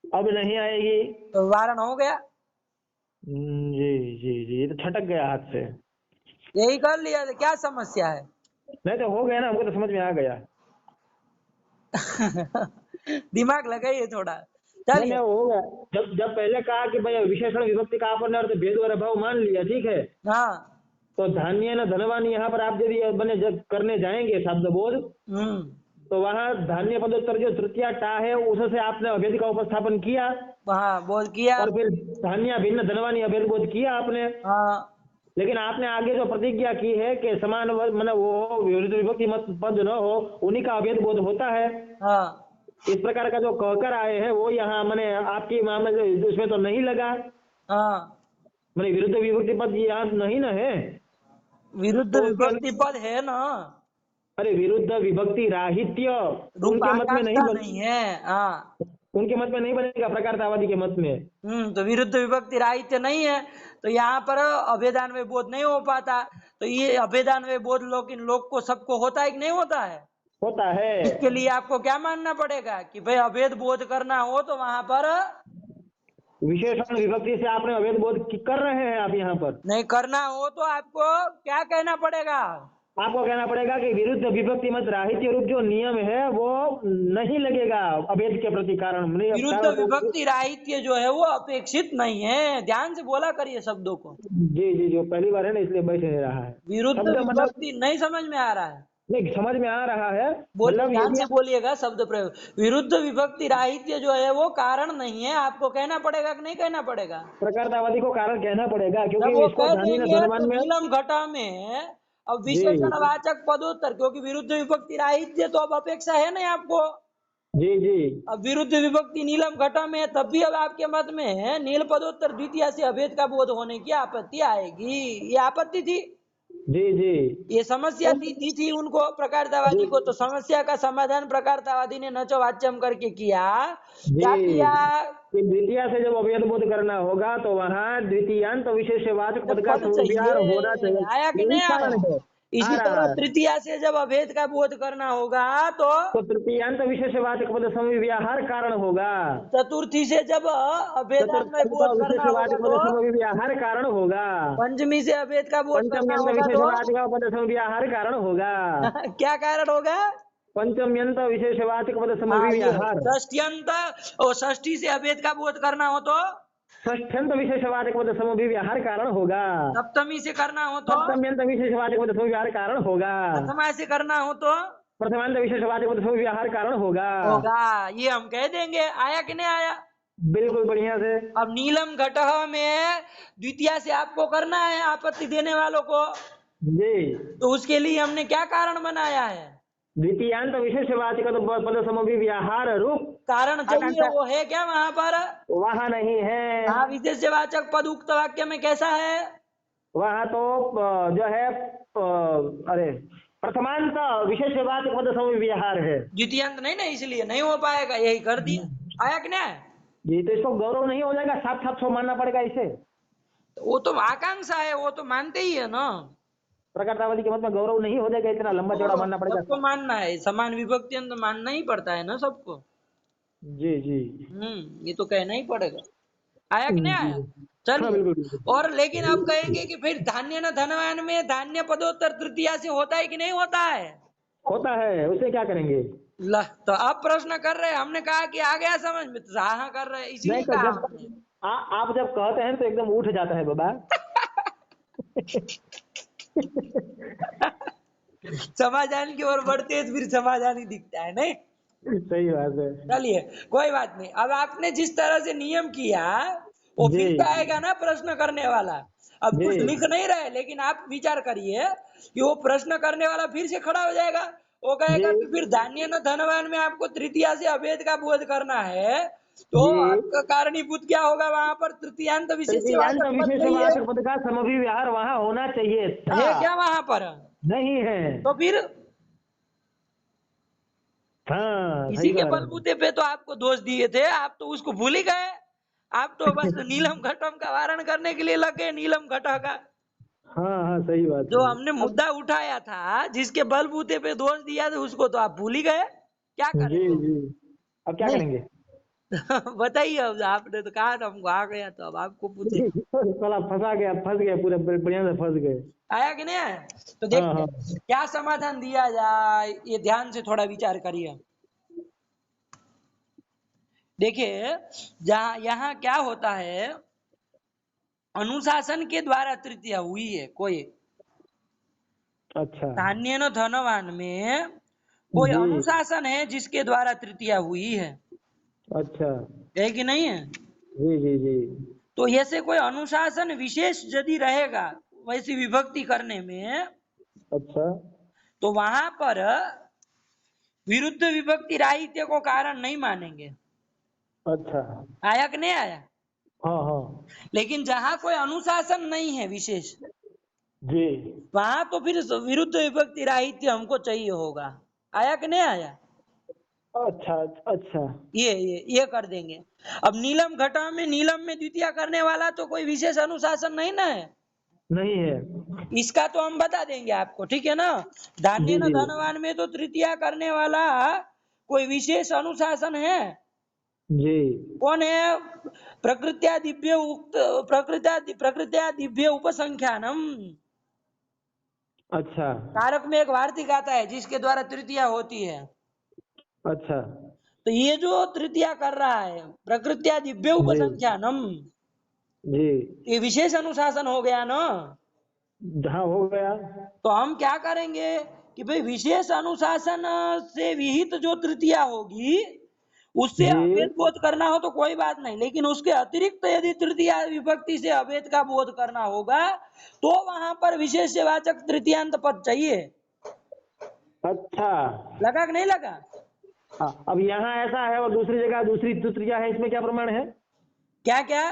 अब नहीं आएगी। तो वारण हो गया। जी जी जी ये तो छटक गया हाथ से। यही कर लिया तो क्या समस्या है? नहीं तो हो गया ना, हमको तो समझ में आ गया। दिमाग लगाइए थोड़ा। नहीं चलिए। नहीं हो गया। जब जब पहले कहा कि भाई विशेषण विभक्ति का आपने अर्थ भेद और अभाव मान लिया, ठीक है, हाँ। तो धान्य न धनवान यहाँ पर आप जब बने जब करने जाएंगे शब्द बोध, तो वहाँ धान्य पदोत्तर जो तृतीया टा है उससे आपने अभेद का उपस्थापन किया हाँ बोध किया। और फिर धान्य भिन्न धनवानी अभेद बोध किया आपने। हाँ लेकिन आपने आगे जो प्रतिज्ञा की है कि समान मतलब वो विरुद्ध विभक्ति मत पद न हो, उन्हीं का अभेद बोध होता है। हाँ इस प्रकार का जो कहकर आए हैं वो यहाँ मैंने आपकी मामले उसमें तो नहीं लगा। हाँ। मैंने विरुद्ध विभक्ति पद यहाँ नहीं न है। विरुद्ध तो विभक्ति पद है ना, अरे विरुद्ध विभक्ति राहित्य उनके मत में नहीं नहीं है। हाँ। उनके मत में नहीं बनेगा, प्रकारतावादी के मत में। तो विरुद्ध विभक्ति राहित्य नहीं है तो यहाँ पर अभेदान्वय बोध नहीं हो पाता। तो ये अभेदान्वय बोध लोग को सबको होता है कि नहीं होता है? होता है। इसके लिए आपको क्या मानना पड़ेगा कि भाई अभेद बोध करना हो तो वहां पर विशेषण विभक्ति से आपने अभेद बोध कर रहे हैं। आप यहाँ पर नहीं करना हो तो आपको क्या कहना पड़ेगा? आपको कहना पड़ेगा कि विरुद्ध विभक्ति मत राहित्य रूप जो नियम है वो नहीं लगेगा अभेद के प्रति कारण। विरुद्ध विभक्ति राहित्य जो है वो अपेक्षित नहीं है। ध्यान से बोला करिए शब्दों को। जी जी जो पहली बार है ना इसलिए बैठ नहीं रहा है। विरुद्ध शब्द मतलब विभक्ति नहीं समझ में आ रहा है? नहीं समझ में आ रहा है। बोलिए, मतलब ध्यान यदि से बोलिएगा शब्द प्रयोग। विरुद्ध विभक्ति राहित्य जो है वो कारण नहीं है, आपको कहना पड़ेगा कि नहीं कहना पड़ेगा? प्रकारतावादी को कारण कहना पड़ेगा जब क्योंकि वो इसको कह धानी न देंगे धनवान तो में। नीलम घटा में अब जी विशेषणवाचक पदोत्तर, क्योंकि विरुद्ध विभक्ति राहित्य तो अब अपेक्षा है नहीं आपको। जी जी अब विरुद्ध विभक्ति नीलम घटा में है तब भी अब आपके मत में नील पदोत्तर द्वितीय से अभेद का बोध होने की आपत्ति आएगी। ये आपत्ति थी, जी जी ये समस्या दी थी उनको प्रकारतावादी को। तो समस्या का समाधान प्रकारतावादी ने नचो वाच्यम करके किया। क्या किया? कि द्वितीय से जब अभेद बोध करना होगा तो वहाँ द्वितीयांत विशेषवाचक पद का पद समविचार होना चाहिए। चाहिए। आया कि यही नहीं आया? कारण है। आ इसी रहा तरह है। तृतीया से जब अभेद का बोध करना होगा तो तो तृतीयांत विशेषवाचक पद समविव्याहार कारण होगा। चतुर्थी से जब अभेदान्वय बोध करना होगा विशेषवाचक पद तो समविव्याहार कारण होगा। पंचमी से अभेद का बोध करना पंचम्यंत होगा विशेषवाचक पद समविव्याहार कारण होगा। तो क्या कारण होगा? पंचम्यंत विशेषवाचक पद हाँ, ये समविव्याहार। षष्ट्यंत और षष्ठी से अभेद का बोध करना हो तो षष्ठ्यंत विशेषवाचक पद समविव्याहार कारण होगा। सप्तमी से करना हो तो सप्तम्यंत विशेषवाचक पद समविव्याहार कारण होगा। प्रथमा से करना हो तो प्रथमांत विशेषवाचक पद समविव्याहार कारण होगा। होगा। ये हम कह देंगे। आया कि नहीं आया? बिल्कुल बढ़िया से। अब नीलम घटः में द्वितीय से आपको करना है आपत्ति देने वालों को, जी तो उसके लिए हमने क्या कारण बनाया है? द्वितीयांत विशेषवाचक पद समविव्याहार रूप कारण चाहिए, वो है क्या वहां पर? वहाँ नहीं है। हाँ, विशेषवाचक पद उक्त वाक्य में कैसा है? वहाँ तो जो है अरे प्रथमांत विशेषवाचक पद समविव्याहार है। द्वितीयांत नहीं ना, इसलिए नहीं हो पाएगा। यही कर दिया। आया कि नहीं? जी तो इसको गौरव नहीं हो जाएगा, साफ साफ सो मानना पड़ेगा इसे। वो तो आकांक्षा है, वो तो मानते ही है ना। प्रकर्तावादी के मत में गौरव नहीं हो जाएगा, इतना लंबा चौड़ा मानना पड़ेगा। सबको मानना है, समान विभक्ति तो मानना ही पड़ता है ना सबको। जी जी। ये तो कहना ही पड़ेगा। आया कि नहीं आया? हाँ चलिए। बिल्कुल बिल्कुल। और लेकिन आप कहेंगे कि फिर धान्य न धनवान में धान्य पदोत्तर तृतीया से होता है कि नहीं होता है? होता है, उसे क्या करेंगे? ला, तो अब प्रश्न कर रहे हैं, हमने कहा कि आ गया समझ में, तो हाँ कर रहे हैं, नहीं इसीलिए तो कहा जब हमने। आप जब कहते हैं तो एकदम उठ जाता है बाबा। समाधान की ओर बढ़ते हैं तो फिर समाधान ही दिखता है, नहीं? सही बात है। चलिए, कोई बात नहीं। अब आपने जिस तरह से नियम किया, वो जी फिर से आएगा ना प्रश्न करने वाला। अब जी कुछ लिख नहीं रहे, लेकिन आप विचार करिए कि वो प्रश्न करने वाला फिर से खड़ा हो जाएगा। वो जी कहेगा कि फिर धान्य न धनवान में आपको तृतीया से अभेद का बोध करना है, तो जी। आपका कारणीभूत क्या होगा वहां पर? तृतीयांत तृतीयांत विशेषवाचक पद नहीं है। विशेषवाचक पद का समभिव्याहार वहां होना चाहिए था। है क्या वहां पर? नहीं है। तो फिर हाँ इसी सही के कह रहे हैं। बलबूते पे तो आपको दोष दिए थे, आप तो उसको भूल ही गए। आप तो बस नीलम घटम का वारण करने के लिए लगे, नीलम घटा का। हाँ हाँ सही बात जो है। हमने अब मुद्दा उठाया था, जिसके बलबूते पे दोष दिया था, उसको तो आप भूल ही गए। क्या करें जी तो? जी। अब क्या नहीं। करेंगे? बताइए, अब आपने तो कहा था हमको आ गया, तो अब आपको पूछे। साला फंस गया पूरे बढ़िया से फंस गए। आया कि नहीं आया? तो हाँ देखिए हाँ। क्या समाधान दिया जाए, ये ध्यान से थोड़ा विचार करिए। देखिए, जहाँ यहाँ क्या होता है, अनुशासन के द्वारा तृतीया हुई है कोई, अच्छा। धान्य न धनवान में कोई जी। अनुशासन है जिसके द्वारा तृतीया हुई अच्छा। है कि नहीं है? जी जी जी। तो ऐसे कोई अनुशासन विशेष यदि रहेगा वैसी विभक्ति करने में, अच्छा। तो वहां पर विरुद्ध विभक्ति राहित्य को कारण नहीं मानेंगे। अच्छा। आया कि नहीं आया? हाँ हाँ। लेकिन जहां कोई अनुशासन नहीं है विशेष, जी। वहां तो फिर विरुद्ध विभक्ति राहित्य हमको चाहिए होगा। आया कि नहीं आया? अच्छा अच्छा। ये कर देंगे। अब नीलम घटा में नीलम में द्वितीय करने वाला तो कोई विशेष अनुशासन नहीं ना है, नहीं है। इसका तो हम बता देंगे आपको, ठीक है ना? धान्य जी न जी धनवान में तो तृतीया करने वाला कोई विशेष अनुशासन है। जी। कौन है? प्रकृत्या दिव्य उक्त, प्रकृत्या दिव्य उपसंख्यानम। अच्छा कारक में एक वार्तिक आता है जिसके द्वारा तृतीया होती है। अच्छा। तो ये जो तृतीया कर रहा है प्रकृत्या दिव्य जी उपसंख्यानम, जी। ये विशेष अनुशासन हो गया ना। हाँ हो गया। तो हम क्या करेंगे कि भाई विशेष अनुशासन से विहित जो तृतीया होगी उससे जी। अभेद बोध करना हो तो कोई बात नहीं, लेकिन उसके अतिरिक्त यदि तृतीया विभक्ति से अभेद का बोध करना होगा तो वहां पर विशेषवाचक तृतीयांत पद चाहिए। अच्छा। लगा कि नहीं लगा? हाँ, अब यहाँ ऐसा है और दूसरी जगह दूसरी तृतीया है, इसमें क्या प्रमाण है? क्या क्या?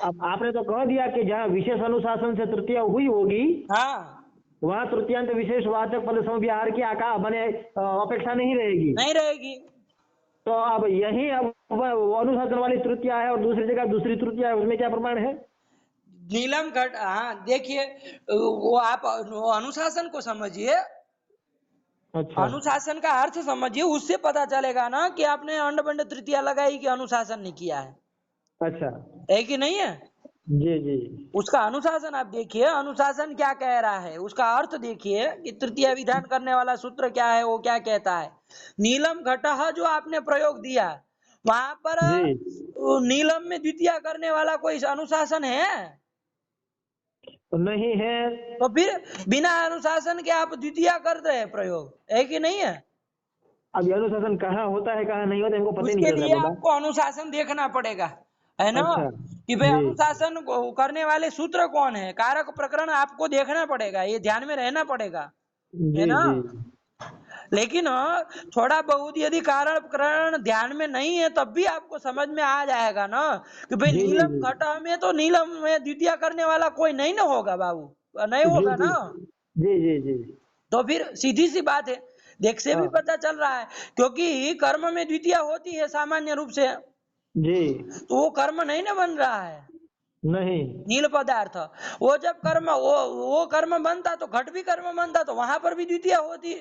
अब आपने तो कह दिया कि जहाँ विशेष अनुशासन से तृतीया हुई होगी हाँ, वहाँ तृतीयांत विशेषवाचक पद समव्यवहार की आका बने अपेक्षा नहीं रहेगी। नहीं रहेगी। तो अब यही अब वो अनुशासन वाली तृतीया है और दूसरी जगह दूसरी तृतीया है, उसमें क्या प्रमाण है? नीलम घट, हाँ देखिए, वो आप अनुशासन को समझिए, अच्छा अनुशासन का अर्थ समझिए, उससे पता चलेगा ना कि आपने अंड बंड तृतीया लगाई कि अनुशासन नहीं किया अच्छा। है कि नहीं है? जी जी। उसका अनुशासन आप देखिए, अनुशासन क्या कह रहा है, उसका अर्थ देखिए कि तृतीय विधान करने वाला सूत्र क्या है, वो क्या कहता है। नीलम घटः जो आपने प्रयोग दिया, वहां पर जी नीलम में द्वितीय करने वाला कोई अनुशासन है? तो नहीं है। तो फिर बिना अनुशासन के आप द्वितीय कर रहे हैं प्रयोग, है कि नहीं है? अब ये अनुशासन कहाँ होता है कहाँ नहीं होता हमको पता ही नहीं उसके चलता लिए बाबा। आपको अनुशासन देखना पड़ेगा, है ना? अच्छा। कि भाई जी अनुशासन करने वाले सूत्र कौन है, कारक प्रकरण आपको देखना पड़ेगा, ये ध्यान में रहना पड़ेगा, है जी ना? जी लेकिन थोड़ा बहुत यदि कारण प्रकरण ध्यान में नहीं है तब भी आपको समझ में आ जाएगा ना कि भाई जी जी नीलम घटा में तो नीलम में द्वितीय करने वाला कोई नहीं ना होगा बाबू, नहीं जी होगा जी ना। जी जी जी। तो फिर सीधी सी बात है, देख से भी हाँ पता चल रहा है, क्योंकि कर्म में द्वितीय होती है सामान्य रूप से, जी तो वो कर्म नहीं ना बन रहा है। नहीं। नील पदार्थ, वो जब कर्म वो कर्म बनता तो घट भी कर्म बनता, तो वहां पर भी द्वितीय होती।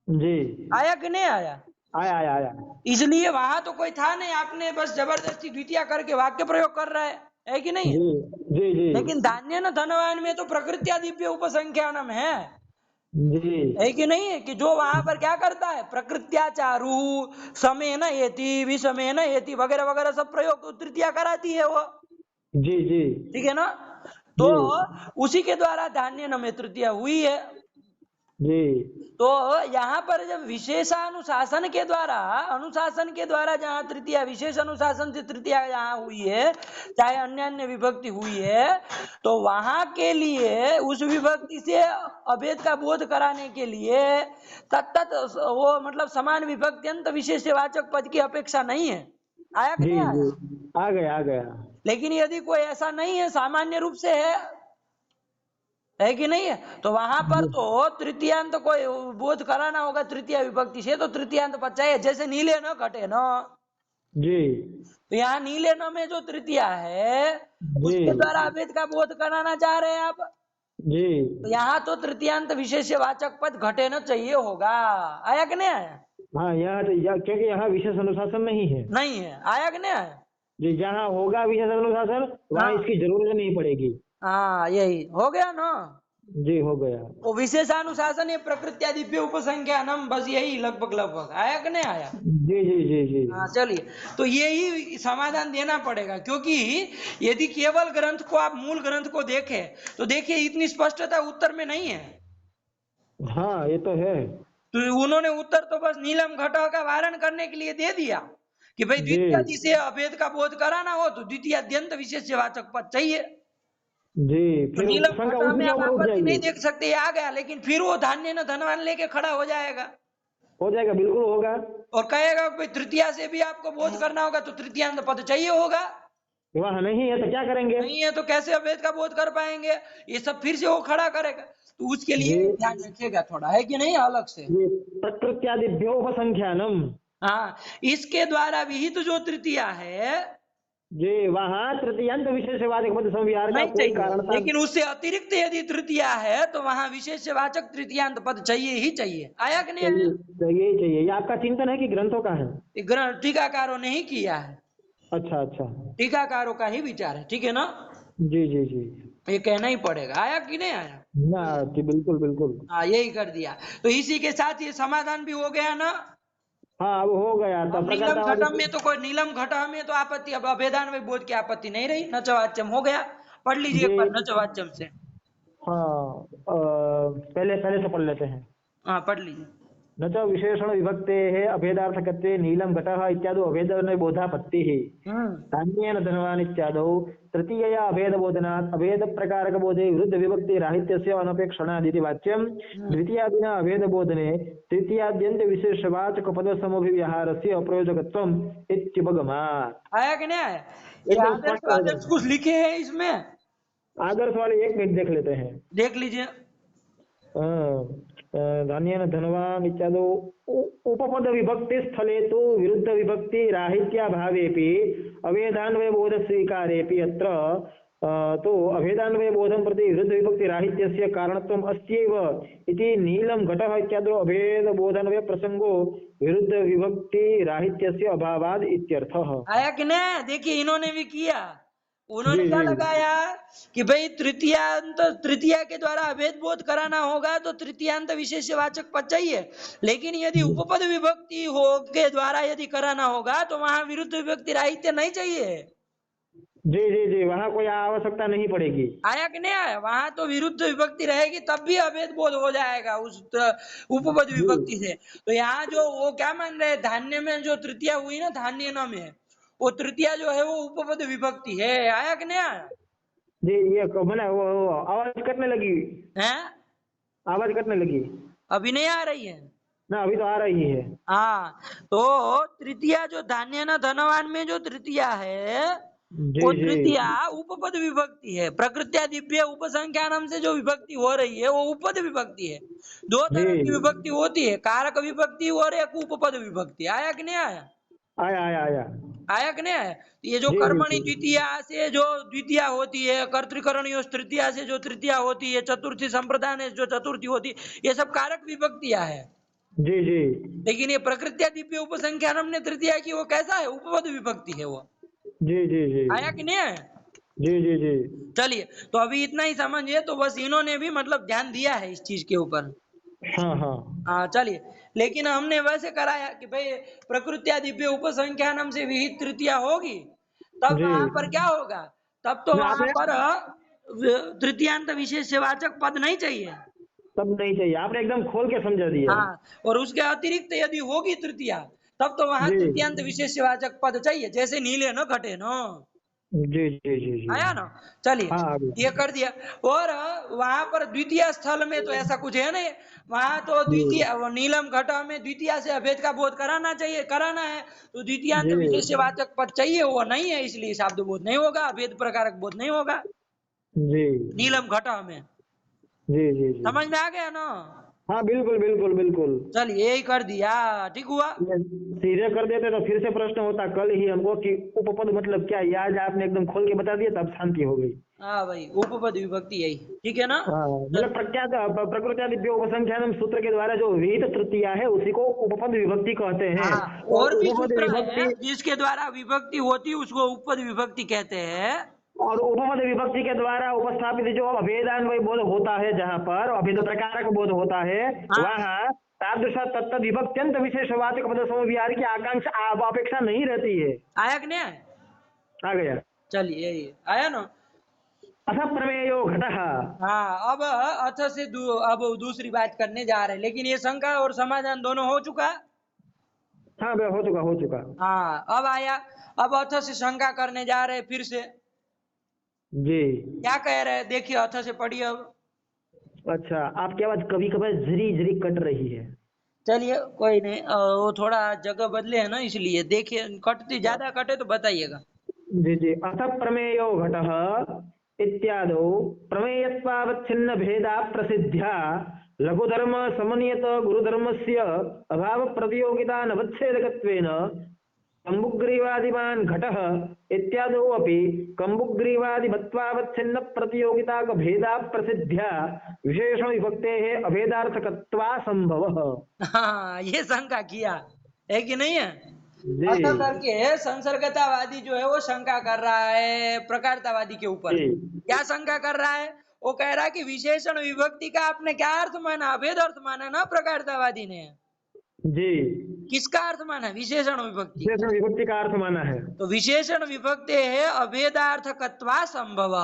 जी। आया कि नहीं आया? आया आया आया। इसलिए वहां तो कोई था नहीं, आपने बस जबरदस्ती द्वितीय करके वाक्य प्रयोग कर रहा है कि नहीं? जी जी जी लेकिन धान्य न धनवान में तो प्रकृत्या दिव्य उपसंख्यानम जी है कि नहीं है? कि जो वहां पर क्या करता है, प्रकृत्याचारू समय न एति विषमे न एति वगैरह वगैरह सब प्रयोग तृतीया कराती है वो, जी जी ठीक है ना? तो उसी के द्वारा धान्य न में तृतीया हुई है। जी तो यहाँ पर जब विशेषानुशासन के द्वारा, अनुशासन के द्वारा जहाँ तृतीया, विशेष अनुशासन से तृतीया यहाँ हुई है, चाहे अन्य अन्य विभक्ति हुई है, तो वहां के लिए उस विभक्ति से अभेद का बोध कराने के लिए तत्त वो मतलब समान विभक्ति अंत विशेषवाचक पद की अपेक्षा नहीं है। आया कि जी नहीं आया? जी। आ गया आ गया। लेकिन यदि कोई ऐसा नहीं है, सामान्य रूप से है कि नहीं है, तो वहां पर तो तृतीयांत को बोध कराना होगा तृतीय विभक्ति से, तो तृतीयांत पद चाहिए। जैसे नीले न घटे न, जी तो यहाँ नीले न में जो तृतीया है जी उसके द्वारा अभेद का बोध कराना चाह रहे हैं आप, जी। तो यहाँ तो तृतीयांत विशेषवाचक पद घटे न चाहिए होगा। आया कि नहीं आया? हाँ यहाँ तो क्योंकि यहाँ विशेष अनुशासन नहीं है। नहीं है। आया कि नहीं आया? जी, जहाँ होगा विशेष अनुशासन वहाँ हाँ इसकी जरूरत नहीं पड़ेगी। हाँ, यही हो गया ना। जी हो गया। वो विशेषानुशासन है प्रकृत्या दिव्य उपसंख्यानम, बस यही लगभग लगभग। आया कि नहीं आया? जी जी जी जी हाँ चलिए, तो यही समाधान देना पड़ेगा, क्योंकि यदि केवल ग्रंथ को आप मूल ग्रंथ को देखें तो देखिए इतनी स्पष्टता उत्तर में नहीं है। हाँ ये तो है। तो उन्होंने उत्तर तो बस नीलम घटो का वारण करने के लिए दे दिया कि भाई जी द्वितीय से अभेद का बोध कराना हो तो द्वितीय अत्यंत विशेषवाचक पद चाहिए। जी। तो फिर नीलम शंका घटा उसी में के आप ऊपर उठ आपत्ति नहीं जाएगी। देख सकते, ये आ गया, लेकिन फिर वो धान्य न धनवान लेके खड़ा हो जाएगा हो जाएगा, बिल्कुल होगा। और कहेगा भाई तृतीया से भी आपको बोध करना होगा तो तृतीयांत पद चाहिए होगा। वहाँ नहीं है तो क्या करेंगे? नहीं है तो कैसे अभेद का बोध कर पाएंगे? ये सब फिर से वो खड़ा करेगा, तो उसके जी लिए ध्यान रखिएगा थोड़ा, है कि नहीं, अलग से। ये प्रकृत्यादिभ्योपसंख्यानम। हाँ, इसके द्वारा विहित जो तृतीया है जी वहाँ तृतीयांत विशेषवाचक पद संविहार का नहीं कोई चाहिए, कारण था? लेकिन उससे अतिरिक्त यदि तृतीया है तो वहां विशेषवाचक तृतीयांत पद चाहिए ही चाहिए। आया कि नहीं आया? चाहिए चाहिए चाहिए। ये आपका चिंतन है कि ग्रंथों का है? ये ग्रंथ टीकाकारों ने ही किया है, अच्छा अच्छा। टीकाकारों का ही विचार है, ठीक है ना? जी जी जी। ये कहना ही पड़ेगा। आया कि नहीं आया? ना जी बिल्कुल बिल्कुल। हाँ, यही कर दिया। तो इसी के साथ ये समाधान भी हो गया ना। हाँ अब हो गया। अब तो नीलम घटम प्रकृतवादी। में तो कोई, नीलम घटा में तो आपत्ति, अब अभेदान में बोध की आपत्ति नहीं रही, नचवाच्यम हो गया। पढ़ लीजिए एक जी बार नचवाच्यम से। हाँ पहले पहले से पढ़ लेते हैं। हाँ पढ़ लीजिए। न च विशेषण विभक्ते अभेदार्थकत्वे नीलम घटः इत्यादि अभेद बोधापत्ति धान्येन धनवान इत्यादौ तृतीयया अभेद बोधनात् अभेद प्रकारक बोधे विरुद्ध विभक्ति राहित्यस्य अनपेक्षणादिति वाच्यं द्वितीयादिना अभेद बोधने तृतीयाद्यन्त विशेषवाचक पद समभिव्यहारस्य अप्रयोजकत्वम् इत्युपगमात्। आया कि नहीं आया? ये एकदम आदर्श स्पष्ट हो आदर्श गया। कुछ लिखे हैं इसमें, आदर्श वाले एक मिनट देख लेते हैं। देख लीजिए। धान्येन धनवान इत्यादि उपपद विभक्ति स्थले तो विरुद्ध विभक्ति राहित्याभावेपि अभेदान्वय बोध स्वीकारेपि अत्र तो अभेदान्वय बोधं प्रति विरुद्ध विभक्ति राहित्यस्य कारणत्वम् अस्त्यैव इति नीलं घटः इत्यादि अभेद बोधान्वय प्रसंगो विरुद्ध विभक्ति राहित्यस्य अभावाद इत्यर्थः। आया कि नहीं? देखिए इन्होंने भी किया, उन्होंने जी क्या जी लगाया कि भाई तृतीयांत, तृतीया के द्वारा अभेद बोध कराना होगा तो तृतीयांत विशेषवाचक पद चाहिए, लेकिन यदि उपपद विभक्ति हो के द्वारा यदि कराना होगा तो वहां विरुद्ध विभक्ति राहित्य नहीं चाहिए। जी जी जी वहाँ कोई आवश्यकता नहीं पड़ेगी। आया कि नहीं आया? वहां तो विरुद्ध विभक्ति रहेगी तब भी अभेद बोध हो जाएगा उस उपपद जी विभक्ति से। तो यहाँ जो वो क्या मान रहे हैं, धान्य में जो तृतीया हुई ना, धान्य न में, वो तृतीया जो है वो उपपद विभक्ति है। आया कि नहीं आया? जी ये मैंने वो आवाज कटने लगी। है, आवाज कटने लगी। अभी नहीं आ रही है? ना अभी तो आ रही है। हाँ, तो तृतीया जो धान्य न धनवान में जो तृतीया है जी वो जी तृतीया उपपद विभक्ति है। प्रकृत्या दिव्य उपसंख्यानम से जो विभक्ति हो रही है वो उपपद विभक्ति है। दो तरह की जी विभक्ति होती है, कारक विभक्ति और एक उपपद विभक्ति। आया कि नहीं आया? आया आया आया। आया कि नहीं आया? ये जो जी जी कर्मणि जी द्वितीया से जो द्वितीया होती है, कर्तृकरणियों तृतीया से जो तृतीया होती है, चतुर्थी संप्रदान से जो चतुर्थी होती है, ये सब कारक विभक्तियां है। जी जी लेकिन ये प्रकृत्या दिव्य उपसंख्यान हमने तृतीया की, वो कैसा है? उपपद विभक्ति है वो। जी जी जी आया कि नहीं आया? जी जी जी चलिए, तो अभी इतना ही समझिए, तो बस इन्होंने भी मतलब ध्यान दिया है इस चीज के ऊपर। हाँ हाँ हाँ चलिए, लेकिन हमने वैसे कराया कि भाई प्रकृत्या दिव्य उपसंख्यानम से विहित तृतीया होगी, तब जी। वहां पर क्या होगा? तब तो ना वहां आपने पर तृतीयांत विशेषवाचक पद नहीं चाहिए। तब नहीं चाहिए, आपने एकदम खोल के समझा दिया। हाँ, और उसके अतिरिक्त यदि होगी तृतीया, तब तो वहां जी तृतीयांत विशेषवाचक पद चाहिए, जैसे नीले न घटे न। जी जी जी जी। आया ना? चलिए, हाँ आ ये गया। कर दिया। और वहां पर द्वितीय स्थल में तो ऐसा कुछ है नहीं, वहां तो जी द्वितीय वो नीलम घटा में द्वितीय से अभेद का बोध कराना चाहिए, कराना है, तो द्वितीयांत जी विशेषवाचक पद चाहिए, वो नहीं है, इसलिए शब्द बोध नहीं होगा, अभेद प्रकारक बोध नहीं होगा जी नीलम घटा में। जी जी जी। समझ में आ गया ना? हाँ बिल्कुल बिल्कुल बिल्कुल। चलिए, यही कर दिया, ठीक हुआ। ये सीधे कर देते तो फिर से प्रश्न होता कल ही हमको कि उपपद मतलब क्या है। ये आज आपने एकदम खोल के बता दिया, तब शांति हो गई। हाँ भाई, उपपद विभक्ति यही, ठीक है ना? हाँ मतलब प्रख्यात प्रकृत्यादिव्य उपसंख्यानम सूत्र के द्वारा जो विहित तृतीया है उसी को उपपद विभक्ति कहते हैं। हाँ, और और भी उपपद सूत्र है विभक्ति जिसके द्वारा विभक्ति होती, उसको उपपद विभक्ति कहते हैं। और उपपद विभक्ति के द्वारा उपस्थापित जो अभेदान्वय बोध होता है, जहाँ पर अभेद प्रकारक बोध होता है, हाँ वहाँ तादृश तत्त विभक्त्यंत विशेषवाचक पद समविहार की आकांक्षा अपेक्षा नहीं रहती है। आया कि नहीं आया? आ गया। चलिए, यही आया ना? अथ प्रमेयो घटः। हाँ, अब अथ से अब दूसरी बात करने जा रहे हैं, लेकिन ये शंका और समाधान दोनों हो चुका। हाँ बे, हो चुका हो चुका। हाँ, अब आया, अब अथ से शंका करने जा रहे हैं फिर से। जी। क्या कह रहे हैं, देखिए, अथ से पढ़िए अब। अच्छा, आपकी आवाज कभी कभार झरी झरी कट रही है। चलिए, कोई नहीं, वो थोड़ा जगह बदले है ना, इसलिए देखिए, कटती ज्यादा कटे तो बताइएगा। जी जी। अथ प्रमेयो घटः इत्यादौ प्रमेयत्वावच्छिन्न भेदा प्रसिद्ध्या लघुधर्म समन्वित गुरुधर्मस्य अभाव प्रतियोगिता नवच्छेदकत्वेन कम्बुग्रीवादिमान् घटः इत्यादौ अपि कम्बुग्रीवादिमत्वावच्छिन्न प्रतियोगिता भेदा प्रसिद्ध्या विशेषण विभक्तेः अभेदार्थकत्वा संभवः। हाँ, ये शंका किया है कि नहीं है? जी ऐसा करके संसर्गतावादी जो है वो शंका कर रहा है प्रकारतावादी के ऊपर। जी क्या शंका कर रहा है? वो कह रहा है कि विशेषण विभक्ति का आपने क्या अर्थ माना? अभेद अर्थ माना ना प्रकारतावादी ने। जी। किसका अर्थ माना? विशेषण विभक्ति। विशेषण विभक्ति का अर्थ माना है। तो विशेषण विभक्ति है अभेदार्थकत्वा संभव।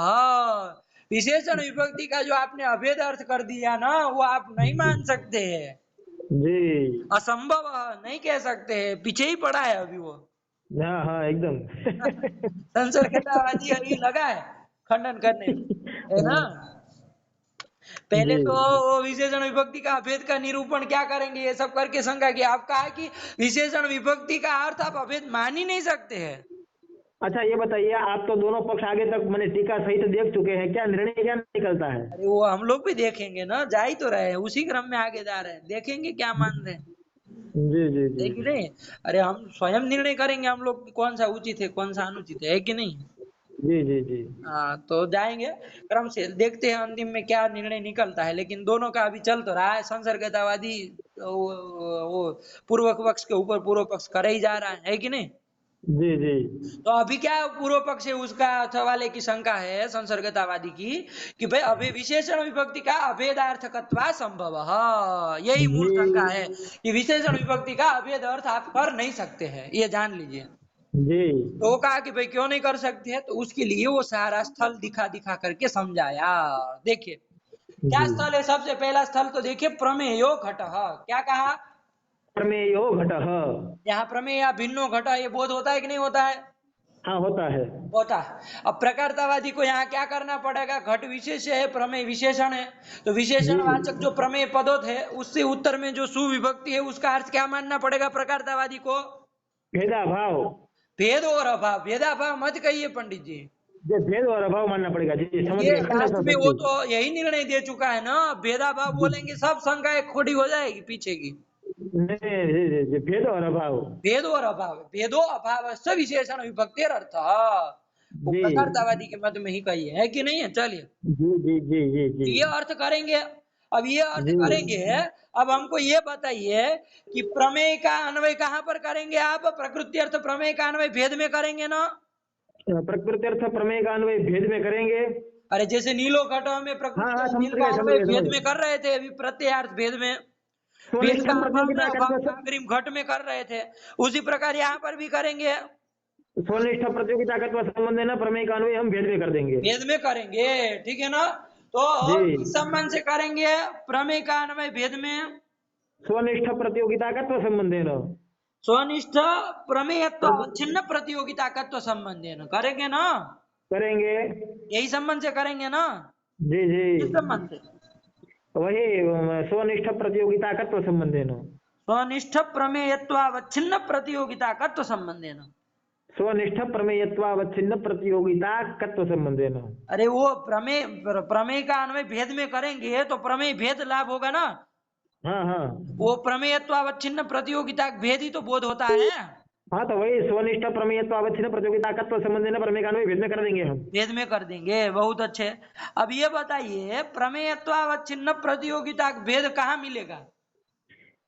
विशेषण विभक्ति का जो आपने अभेद अर्थ कर दिया ना, वो आप नहीं मान सकते हैं, जी। असंभव नहीं कह सकते हैं, पीछे ही पड़ा है अभी वो। हाँ हाँ एकदम। संसर्गतावादी अभी लगा है खंडन करने में, है ना? पहले जी तो वो विशेषण विभक्ति का अभेद का निरूपण क्या करेंगे, ये सब करके शंका की। आप कहा कि विशेषण विभक्ति का अर्थ आप अभेद मान ही नहीं सकते हैं। अच्छा ये बताइए, आप तो दोनों पक्ष आगे तक मैंने टीका सहित देख चुके हैं, क्या निर्णय क्या निकलता है? अरे वो हम लोग भी देखेंगे ना, जा ही तो रहे हैं, उसी क्रम में आगे जा रहे हैं, देखेंगे क्या मान रहे हैं। जी जी जी है कि नहीं? अरे हम स्वयं निर्णय करेंगे हम लोग कि कौन सा उचित है, कौन सा अनुचित है कि नहीं? जी जी जी हाँ, तो जाएंगे क्रम से, देखते हैं अंतिम में क्या निर्णय निकलता है। लेकिन दोनों का अभी चल तो रहा है, संसर्गतावादी वो पूर्व पक्ष के ऊपर पूर्व पक्ष कर ही जा रहा है कि नहीं? जी जी तो अभी क्या पूर्व पक्ष है उसका वाले की शंका है संसर्गतावादी की, कि भाई अभी विशेषण विभक्ति का अभेदार्थकत्वा संभव, यही मूल शंका है कि विशेषण विभक्ति का अभेद अर्थ आप कर नहीं सकते हैं, ये जान लीजिए। जी तो वो कहा कि भाई क्यों नहीं कर सकते हैं, तो उसके लिए वो सारा स्थल दिखा दिखा करके समझाया। देखिए, क्या जी। स्थल है? सबसे पहला स्थल तो देखिए, प्रमेयो घटः। क्या कहा? प्रमेयो घटः। यहाँ प्रमेय या भिन्नो घटः, ये बोध होता है कि नहीं होता है? हाँ होता है। होता है। अब प्रकारतावादी को यहाँ क्या करना पड़ेगा? घट विशेष है, प्रमेय विशेषण है, तो विशेषण जी। वाचक जो प्रमेय पदोत है उससे उत्तर में जो सुविभक्ति है उसका अर्थ क्या मानना पड़ेगा प्रकारतावादी को? भेदा भाव। भेद और अभाव। भेदाभाव मत कहिए पंडित जी, ये भेद और अभाव मानना पड़ेगा। जी जी समझ ये गया। खंड शास्त्र में वो शक्ति। तो यही निर्णय दे चुका है ना। भेदाभाव बोलेंगे सब शंकाएं खोड़ी हो जाएगी पीछे की। नहीं जी, भेद और अभाव। भेद और अभाव, भेदो अभाव से विशेषण विभक्तिर अर्थ, वो जी पदार्थवादी के मत में ही कही है कि नहीं है। चलिए जी जी जी जी जी ये अर्थ करेंगे। अब ये अर्थ जी। करेंगे, अब हमको ये बताइए कि प्रमेय का अन्वय कहाँ पर करेंगे आप? प्रकृति अर्थ प्रमेय का अन्वय भेद में करेंगे ना? प्रकृति अर्थ प्रमेय का अन्वय भेद में करेंगे। अरे जैसे नीलो घट में हाँ प्रकृति हाँ, और समझ नील का गए समझ अन्वय गए समझ भेद में गए। कर रहे थे, अभी प्रत्ययार्थ भेद में, भेद का स्वनिष्ठम अभाव में प्रतियोगिता अभाव का का अग्रिम घट में कर रहे थे, उसी प्रकार यहाँ पर भी करेंगे, स्वनिष्ठ प्रतियोगिता का संबंध है ना, प्रमेय का अन्वय हम भेद में कर देंगे। भेद में करेंगे, ठीक है ना? तो जी। किस संबंध से करेंगे प्रमेय का अन्वय भेद में? स्वनिष्ठ प्रतियोगिता का संबंध है ना। स्वनिष्ठ प्रमेयत्व अवच्छिन्न प्रतियोगिता का तो संबंध है ना, करेंगे ना? करेंगे। यही संबंध से करेंगे ना? जी जी। किस संबंध से? वही स्वनिष्ठ प्रतियोगिता का संबंध है ना। स्वनिष्ठ प्रमेयत्व अवच्छिन्न प्रतियोगिता का तो संबंध है ना। स्वनिष्ठ प्रमेयत्वावच्छिन्न प्रतियोगिता कत्व संबंध है ना। अरे वो प्रमेय, प्रमेय का अन्वय भेद में करेंगे तो प्रमेय भेद लाभ होगा ना। हाँ हाँ वो प्रमेयत्वावच्छिन्न प्रतियोगिता भेद ही तो बोध होता है, हाँ, तो वही स्वनिष्ठ प्रमेयत्वावच्छिन्न प्रतियोगिता कत्व संबंध है ना, प्रमेय का अन्वय भेद में कर देंगे हम। भेद में कर देंगे। बहुत अच्छे। अब ये बताइए प्रमेयत्वावच्छिन्न प्रतियोगिता भेद कहाँ मिलेगा?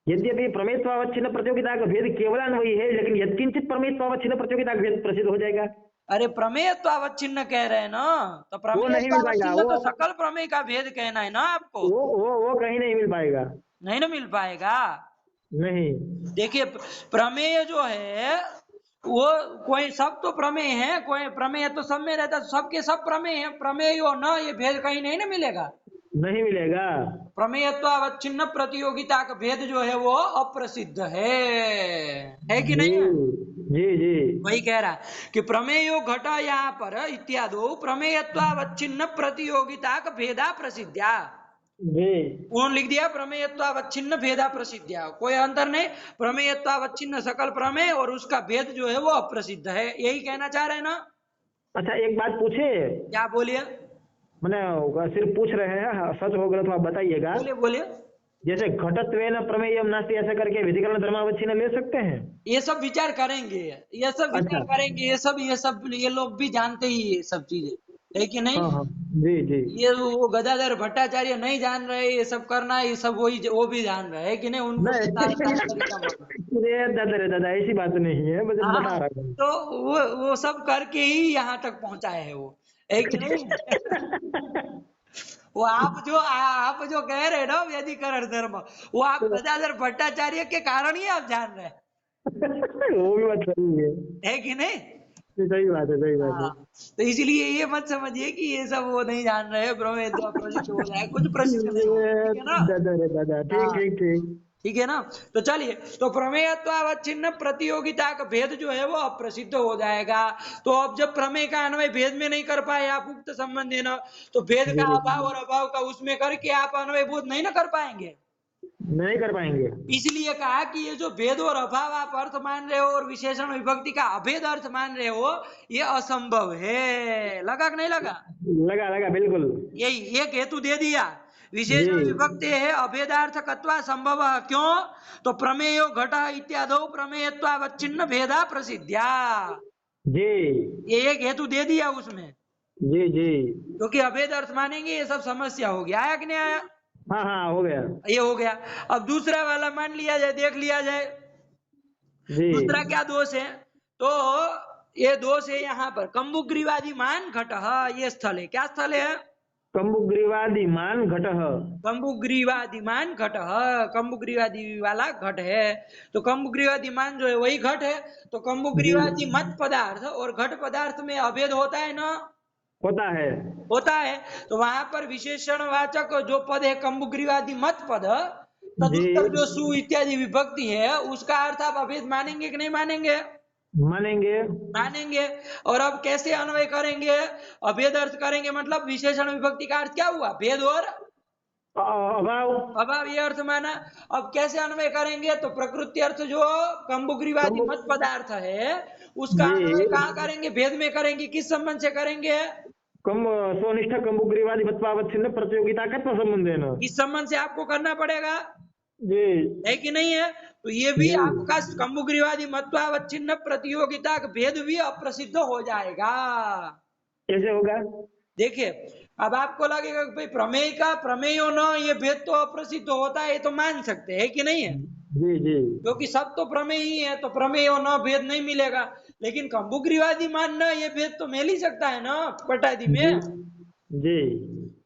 यद्यपि प्रमेयत्वावच्छिन्न प्रतियोगिता का भेद केवल अन्वयी है, लेकिन यत्किंचित प्रमेयत्वावच्छिन्न प्रतियोगिता का भेद प्रसिद्ध हो जाएगा। अरे प्रमेयत्वावच्छिन्न कह रहे हैं ना, तो वो नहीं मिल पाएगा प्रमेयत्वावच्छिन्न तो वो सकल प्रमेय का भेद कहना है ना आपको, वो कहीं नहीं मिल पाएगा। नहीं ना मिल पाएगा। नहीं। देखिए प्रमेय जो है वो कोई सब तो प्रमेय है, कोई प्रमेय तो सब में रहता है, सबके सब प्रमेय है, प्रमेय हो ना, ये भेद कहीं नहीं ना मिलेगा। नहीं मिलेगा। प्रमेयत्वावच्छिन्न प्रतियोगिता का भेद जो है वो अप्रसिद्ध है कि जी नहीं है? जी जी वही कह रहा है कि प्रमेयो घटा यहाँ पर इत्यादो प्रमेयत्वावच्छिन्न प्रतियोगिता का भेदा प्रसिद्ध्या, जी उन्होंने लिख दिया प्रमेयत्वावच्छिन्न भेदा प्रसिद्ध्या, कोई अंतर नहीं, प्रमेयत्वावच्छिन्न सकल प्रमेय और उसका भेद जो है वो अप्रसिद्ध है, यही कहना चाह रहे हैं ना? अच्छा, एक बात पूछे। क्या बोलिए? मैंने सिर्फ पूछ रहे हैं, सच हो गलत तो आप बताइएगा। बोलिए बोलिए। जैसे घटत्वेन प्रमेयम नास्ति ऐसा करके विधिकरण धर्मावच्छिन्न ले सकते हैं? ये सब विचार करेंगे, ये सब विचार अच्छा। करेंगे, ये लोग भी जानते ही ये सब चीजें, है कि नहीं? हाँ हाँ। जी जी। ये वो गदाधर भट्टाचार्य नहीं जान रहे ये सब करना, ये सब वो भी जान रहे है कि नहीं, उनको भी सारा सारा तरीका मालूम है। रे दादा ऐसी बात नहीं है, बस बता हाँ, रहा हूँ। तो वो सब करके ही यहाँ तक पहुंचाए है वो, है कि नहीं? वो आप जो कह रहे हैं ना व्यधिकरण धर्म, वो आप गदाधर भट्टाचार्य के कारण ही आप जान रहे हैं, वो भी बात सही है कि नहीं? सही बात है, सही बात है। हाँ, तो इसलिए ये मत समझिए कि ये सब वो नहीं जान रहे, ब्रह्म प्रसिद्ध हो जाए, कुछ प्रसिद्ध नहीं होगा, ठीक है ना? दादा रे दादा, ठीक हाँ, ठीक ठीक। ठीक है ना? तो चलिए, तो प्रमेयत्वावच्छिन्न प्रतियोगिता का भेद जो है वो अप्रसिद्ध हो जाएगा। तो अब जब प्रमेय का अन्वय भेद में नहीं कर पाए आप उक्त संबंध है ना, तो भेद का जी अभाव और अभाव का उसमें करके आप अन्वय बोध नहीं ना कर पाएंगे। नहीं कर पाएंगे। इसलिए कहा कि ये जो भेद और अभाव आप अर्थ मान रहे हो और विशेषण विभक्ति का अभेद अर्थ मान रहे हो, ये असंभव है। लगा कि नहीं लगा? लगा लगा बिल्कुल। यही एक हेतु दे दिया, जी विशेषण विभक्ति है अभेदार्थकत्वा संभव, क्यों? तो प्रमेयो घट इत्यादो प्रमेयत्वावच्छिन्न भेदा प्रसिद्ध्या, जी ये एक हेतु दे दिया उसमें, जी जी। क्योंकि अभेद अर्थ मानेंगे ये सब समस्या होगी। आया कि नहीं आया? हाँ हाँ, हो गया। ये हो गया। अब दूसरा वाला मान लिया जाए, देख लिया जाए जी। दूसरा क्या दोष है। तो ये दोष है यहाँ पर कंबुग्रीवादी मान घट, ये स्थल है, क्या स्थल है? कंबुग्रीवादिमान घटः। कंबुग्रीवादिमान घट, कंबुग्रीवादी वाला घट है, तो कंबुग्रीवादिमान जो है वही घट है। तो जी कंबुग्रीवादी मत पदार्थ और घट पदार्थ में अभेद होता है ना? होता है। होता है। तो वहां पर विशेषणवाचक जो पद है कंबुग्रीवादी मत पद, जी तदुत्तर जो सु इत्यादि विभक्ति है उसका अर्थ आप अभेद मानेंगे कि नहीं मानेंगे? मानेंगे। मानेंगे। और अब कैसे अन्वय करेंगे? अभेद अर्थ करेंगे, मतलब विशेषण विभक्ति का अर्थ क्या हुआ? भेद और अभाव। अभाव, ये अर्थ माना। अब कैसे अन्वय करेंगे? तो प्रकृति अर्थ जो कंबुग्रीवादी मत पदार्थ है उसका अन्वय जी कहाँ करेंगे? भेद में करेंगे। किस संबंध से करेंगे? कम स्वनिष्ठ कंबुग्रीवादी प्रतियोगिता का संबंध है ना। इस संबंध से आपको करना पड़ेगा, जी है कि नहीं है? तो ये भी जी। आपका कंबुग्रीवादी मत्वावच्छिन्न प्रतियोगिता का भेद भी अप्रसिद्ध हो जाएगा। कैसे होगा? देखिए, अब आपको लगेगा कि भाई प्रमेय का प्रमेयो न ये भेद तो अप्रसिद्ध होता है, ये तो मान सकते हैं कि नहीं है, जी जी क्योंकि सब तो प्रमेय ही है, तो प्रमेय न भेद नहीं मिलेगा। लेकिन कंबुग्रीवादी मानना ये भेद तो मिल ही सकता है ना पटादी जी में। जी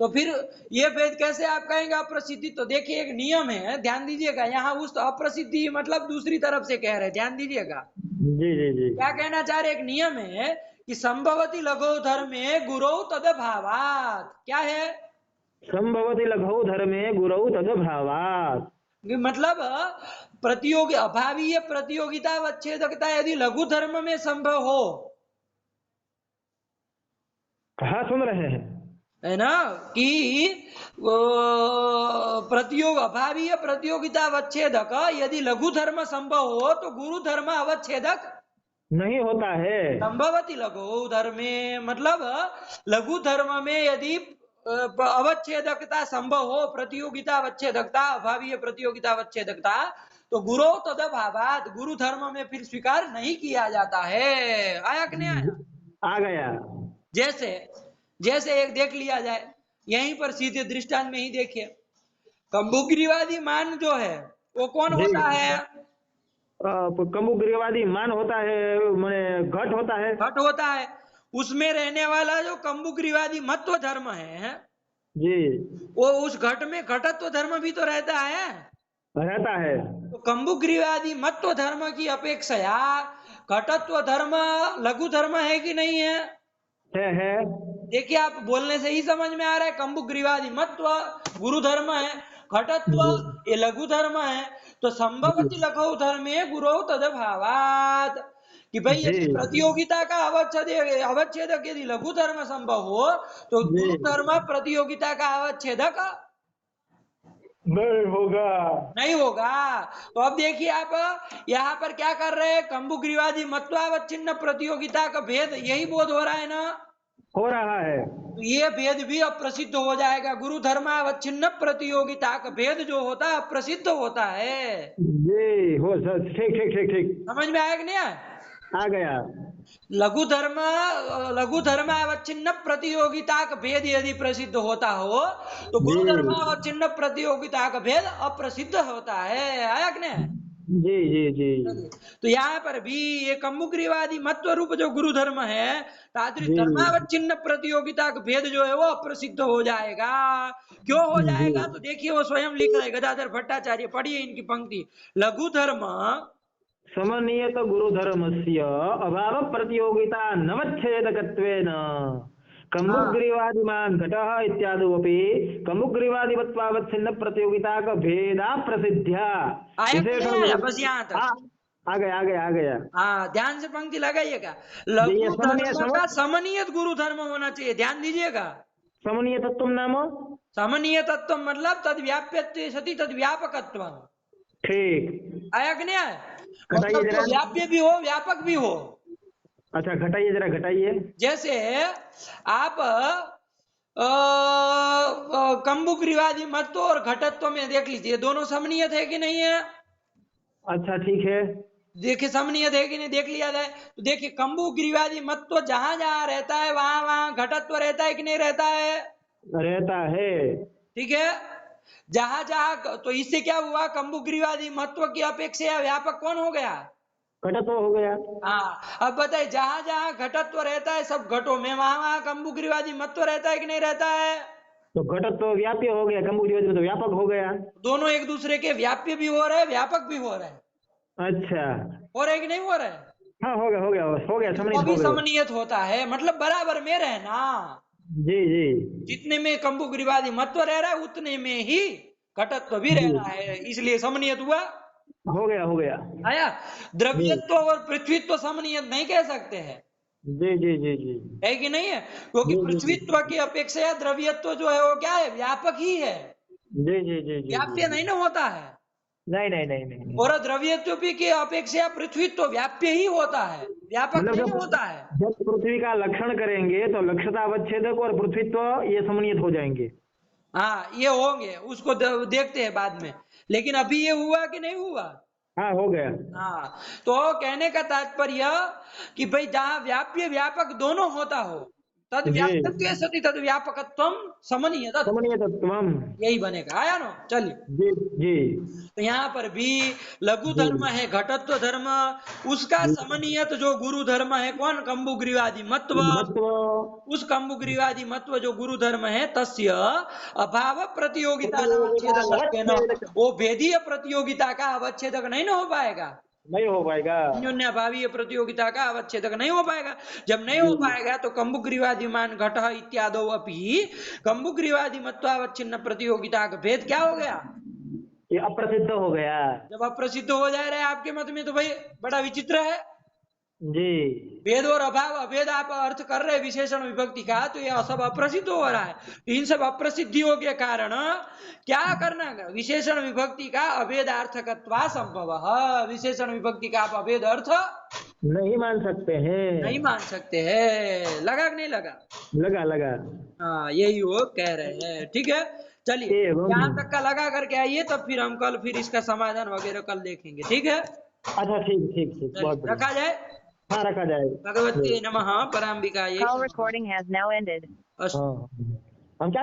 तो फिर ये भेद कैसे आप कहेंगे अप्रसिद्धि? तो देखिए एक नियम है, ध्यान दीजिएगा, यहाँ उस अप्रसिद्धि मतलब दूसरी तरफ से कह रहे हैं, ध्यान दीजिएगा जी जी जी क्या कहना चाह रहे। एक नियम है कि संभवती लघु धर्मे गुरौ तदभावात्, क्या है संभवति लघौ धर्मे गुरौ तद्भावात्। कि मतलब प्रतियोगी अभावीय प्रतियोगिता अवच्छेदकता यदि लघु धर्म में संभव हो, हाँ सुन रहे हैं। है ना, कि प्रतियोग अभावीय प्रतियोगिता अवच्छेदक यदि लघु धर्म संभव हो तो गुरु धर्म अवच्छेदक नहीं होता है। संभवती लघु धर्मे, मतलब लघु धर्म में यदि अवच्छेदकता संभव हो, प्रतियोगिता अवच्छेदकता अभावीय प्रतियोगिता अवच्छेदकता, तो गुरु तदभावात् गुरु धर्म में फिर स्वीकार नहीं किया जाता है। आया कि नहीं आया? आ गया। जैसे जैसे एक देख लिया जाए, यहीं पर सीधे दृष्टांत में ही देखिए, कंबुग्रीवादी मान जो है वो कौन जी। होता है? कंबुग्रीवादी मान होता है, माने घट होता है। घट होता है। उसमें रहने वाला जो कंबुग्रीवादी मत्व धर्म है, जी वो उस घट में घटत्व धर्म भी तो रहता है। रहता है। तो कंबुग्रीवादी मत्व धर्म की अपेक्षा घटत्व धर्म लघु धर्म है कि नहीं है? है। देखिए आप बोलने से ही समझ में आ रहा है, कंबुग्रीवादी मत्व गुरु धर्म है, घटत्व जी ये लघु धर्म है। तो संभवती जी लघु धर्मे गुरु तदभावात्, कि भाई जी यदि प्रतियोगिता का अवच्छेदक यदि लघु धर्म संभव हो तो जी गुरु धर्म प्रतियोगिता का अवच्छेदक नहीं होगा। नहीं होगा। तो अब देखिए आप यहाँ पर क्या कर रहे हैं, कंबुग्रीवादी मत्वावच्छिन्न प्रतियोगिता का भेद यही बोध हो रहा है ना, हो रहा है। तो ये भेद भी अप्रसिद्ध हो जाएगा। गुरु धर्मावच्छिन्न प्रतियोगिता का भेद जो होता है अप्रसिद्ध होता है। जी हो सर, ठीक ठीक ठीक ठीक। समझ में आया कि नहीं आया? आ गया। लघु धर्मावच्छिन्न प्रतियोगिता का भेद यदि प्रसिद्ध होता हो तो जी गुरु धर्मावच्छिन्न प्रतियोगिता का भेद अप्रसिद्ध होता है। आया कि नहीं? जी जी जी तो यहाँ पर भी ये कंबुग्रीवादी मत्व रूप जो गुरु धर्म है, तादृश जी धर्मावच्छिन्न प्रतियोगिता का भेद जो है वो अप्रसिद्ध हो जाएगा। क्यों हो जी जाएगा? तो देखिए वो स्वयं लिख रहे गदाधर भट्टाचार्य, पढ़िए इनकी पंक्ति। लघु धर्म समन्वित गुरुधर्मस्य अभाव प्रतियोगिता नवच्छेदकत्वेन कंबुग्रीवादिमान् घटः इत्यादि कंबुग्रीवादिवत्वावच्छिन्न प्रतियोगिता का भेदा प्रसिद्ध्या आया कि नहीं आया? बस यहाँ तक। आ गया आ गया आ गया। हाँ ध्यान से पंक्ति लगाइएगा। ये लघु समन्वय धर्म का समन्वित गुरु धर्म होना चाहिए, ध्यान दीजिएगा। समन्वय तत्व नाम समन्वय तत्व मतलब तद व्याप्यत्वे सति तद व्यापकत्व। ठीक। आया कि नहीं आया? घटाइए मतलब जरा। वो व्याप्य भी हो व्यापक भी हो। अच्छा घटाइए जरा घटाइए। जैसे आप कंबुग्रीवादी मत्व और घटत्व में देख लीजिए, दोनों समन्वित है कि नहीं है? अच्छा ठीक है। देखिए समन्वित है कि नहीं देख लिया जाए तो देखिए कंबुग्रीवादी मत्व जहां जहां रहता है वहां वहां घटत्व रहता है कि नहीं रहता है? रहता है। ठीक है। जहां जहां, तो इससे क्या हुआ, कंबुग्रीवादी मत्व की अपेक्षा व्यापक कौन हो गया? घटत्व हो गया। हाँ, अब बताइए जहां जहां घटत्व रहता है सब घटों में, वहां वहां कंबुग्रीवादी मत्व रहता है कि नहीं रहता है? तो घटत्व व्याप्य हो गया, कंबुग्रीवादी में तो व्यापक हो गया। दोनों एक दूसरे के व्याप्य भी हो रहे हैं व्यापक भी हो रहे हैं। अच्छा हो रहे कि नहीं हो रहे? हाँ हो गया हो गया हो गया, समन्वित अभी हो गया। समन्वित होता है, मतलब बराबर में रहना। जी जी जितने में कंबुग्रीवादी मत्व रह रहा है उतने में ही घटत्व भी रह रहा है, इसलिए समन्वित हुआ। हो गया हो गया। आया? द्रव्यत्व और पृथ्वीत्व समन्वित नहीं कह सकते हैं, जी जी जी जी है कि नहीं है? क्योंकि जी जी पृथ्वीत्व की अपेक्षा द्रव्यत्व जो है वो क्या है, व्यापक ही है, जी जी जी जी व्याप्य नहीं ना होता है। नहीं नहीं नहीं नहीं। और द्रव्यत्व की अपेक्षा पृथ्वीत्व व्याप्य ही होता है, व्यापक मतलब नहीं जब होता है। जब पृथ्वी का लक्षण करेंगे तो लक्षता अवच्छेदक और पृथ्वीत्व ये समन्वित हो जाएंगे। हाँ ये होंगे, उसको देखते हैं बाद में। लेकिन अभी ये हुआ कि नहीं हुआ? हाँ हो गया। हाँ, तो कहने का तात्पर्य कि भाई जहाँ व्याप्य व्यापक दोनों होता हो, तद जी व्याप्यत्वे सति तद व्यापकत्वम समनीयत, समन्वय तत्वम। यही बनेगा। आया ना? चलिए, जी जी तो यहाँ पर भी लघु जी धर्म है घटत्व धर्म, उसका जी समनियत जो गुरु धर्म है कौन? कंबुग्रीवादी मत्व। महत्व। उस कंबुग्रीवादी मत्व जो गुरु धर्म है, तस्य अभाव प्रतियोगिता न अवच्छेदक, वो भेदीय प्रतियोगिता का अवच्छेदक नहीं ना हो पाएगा, नहीं हो पाएगा। अन्योन्य भावीय प्रतियोगिता का अवच्छेदक नहीं हो पाएगा। जब नहीं हो पाएगा तो कंबुग्रीवादिमान घट इत्यादो अपि कंबुग्रीवादी मत्वावच्छिन्न प्रतियोगिता का भेद क्या हो गया? ये अप्रसिद्ध हो गया। जब अप्रसिद्ध हो जा रहा है आपके मत में, तो भाई बड़ा विचित्र है। जी भेद और अभाव अभेद आप अर्थ कर रहे विशेषण विभक्ति का, तो ये सब अप्रसिद्ध हो रहा है। तो इन सब अप्रसिद्धियों के कारण क्या करना है? विशेषण विभक्ति का अभेदार्थकत्वा संभव, विशेषण विभक्ति का आप अभेद अर्थ नहीं मान सकते हैं। नहीं मान सकते हैं। लगा कि नहीं लगा? लगा लगा। हाँ, यही वो कह रहे हैं। ठीक है, चलिए एवं। यहाँ तक का लगा करके आइए, तब फिर हम कल फिर इसका समाधान वगैरह कल देखेंगे। ठीक है, अच्छा ठीक ठीक ठीक, बहुत चलिए रखा बढ़िया। जाए। हाँ रखा जाएगा। भगवते नमः पराम्बिकायै Call नमः। recording has now ended. अस्तु। हाँ हम क्या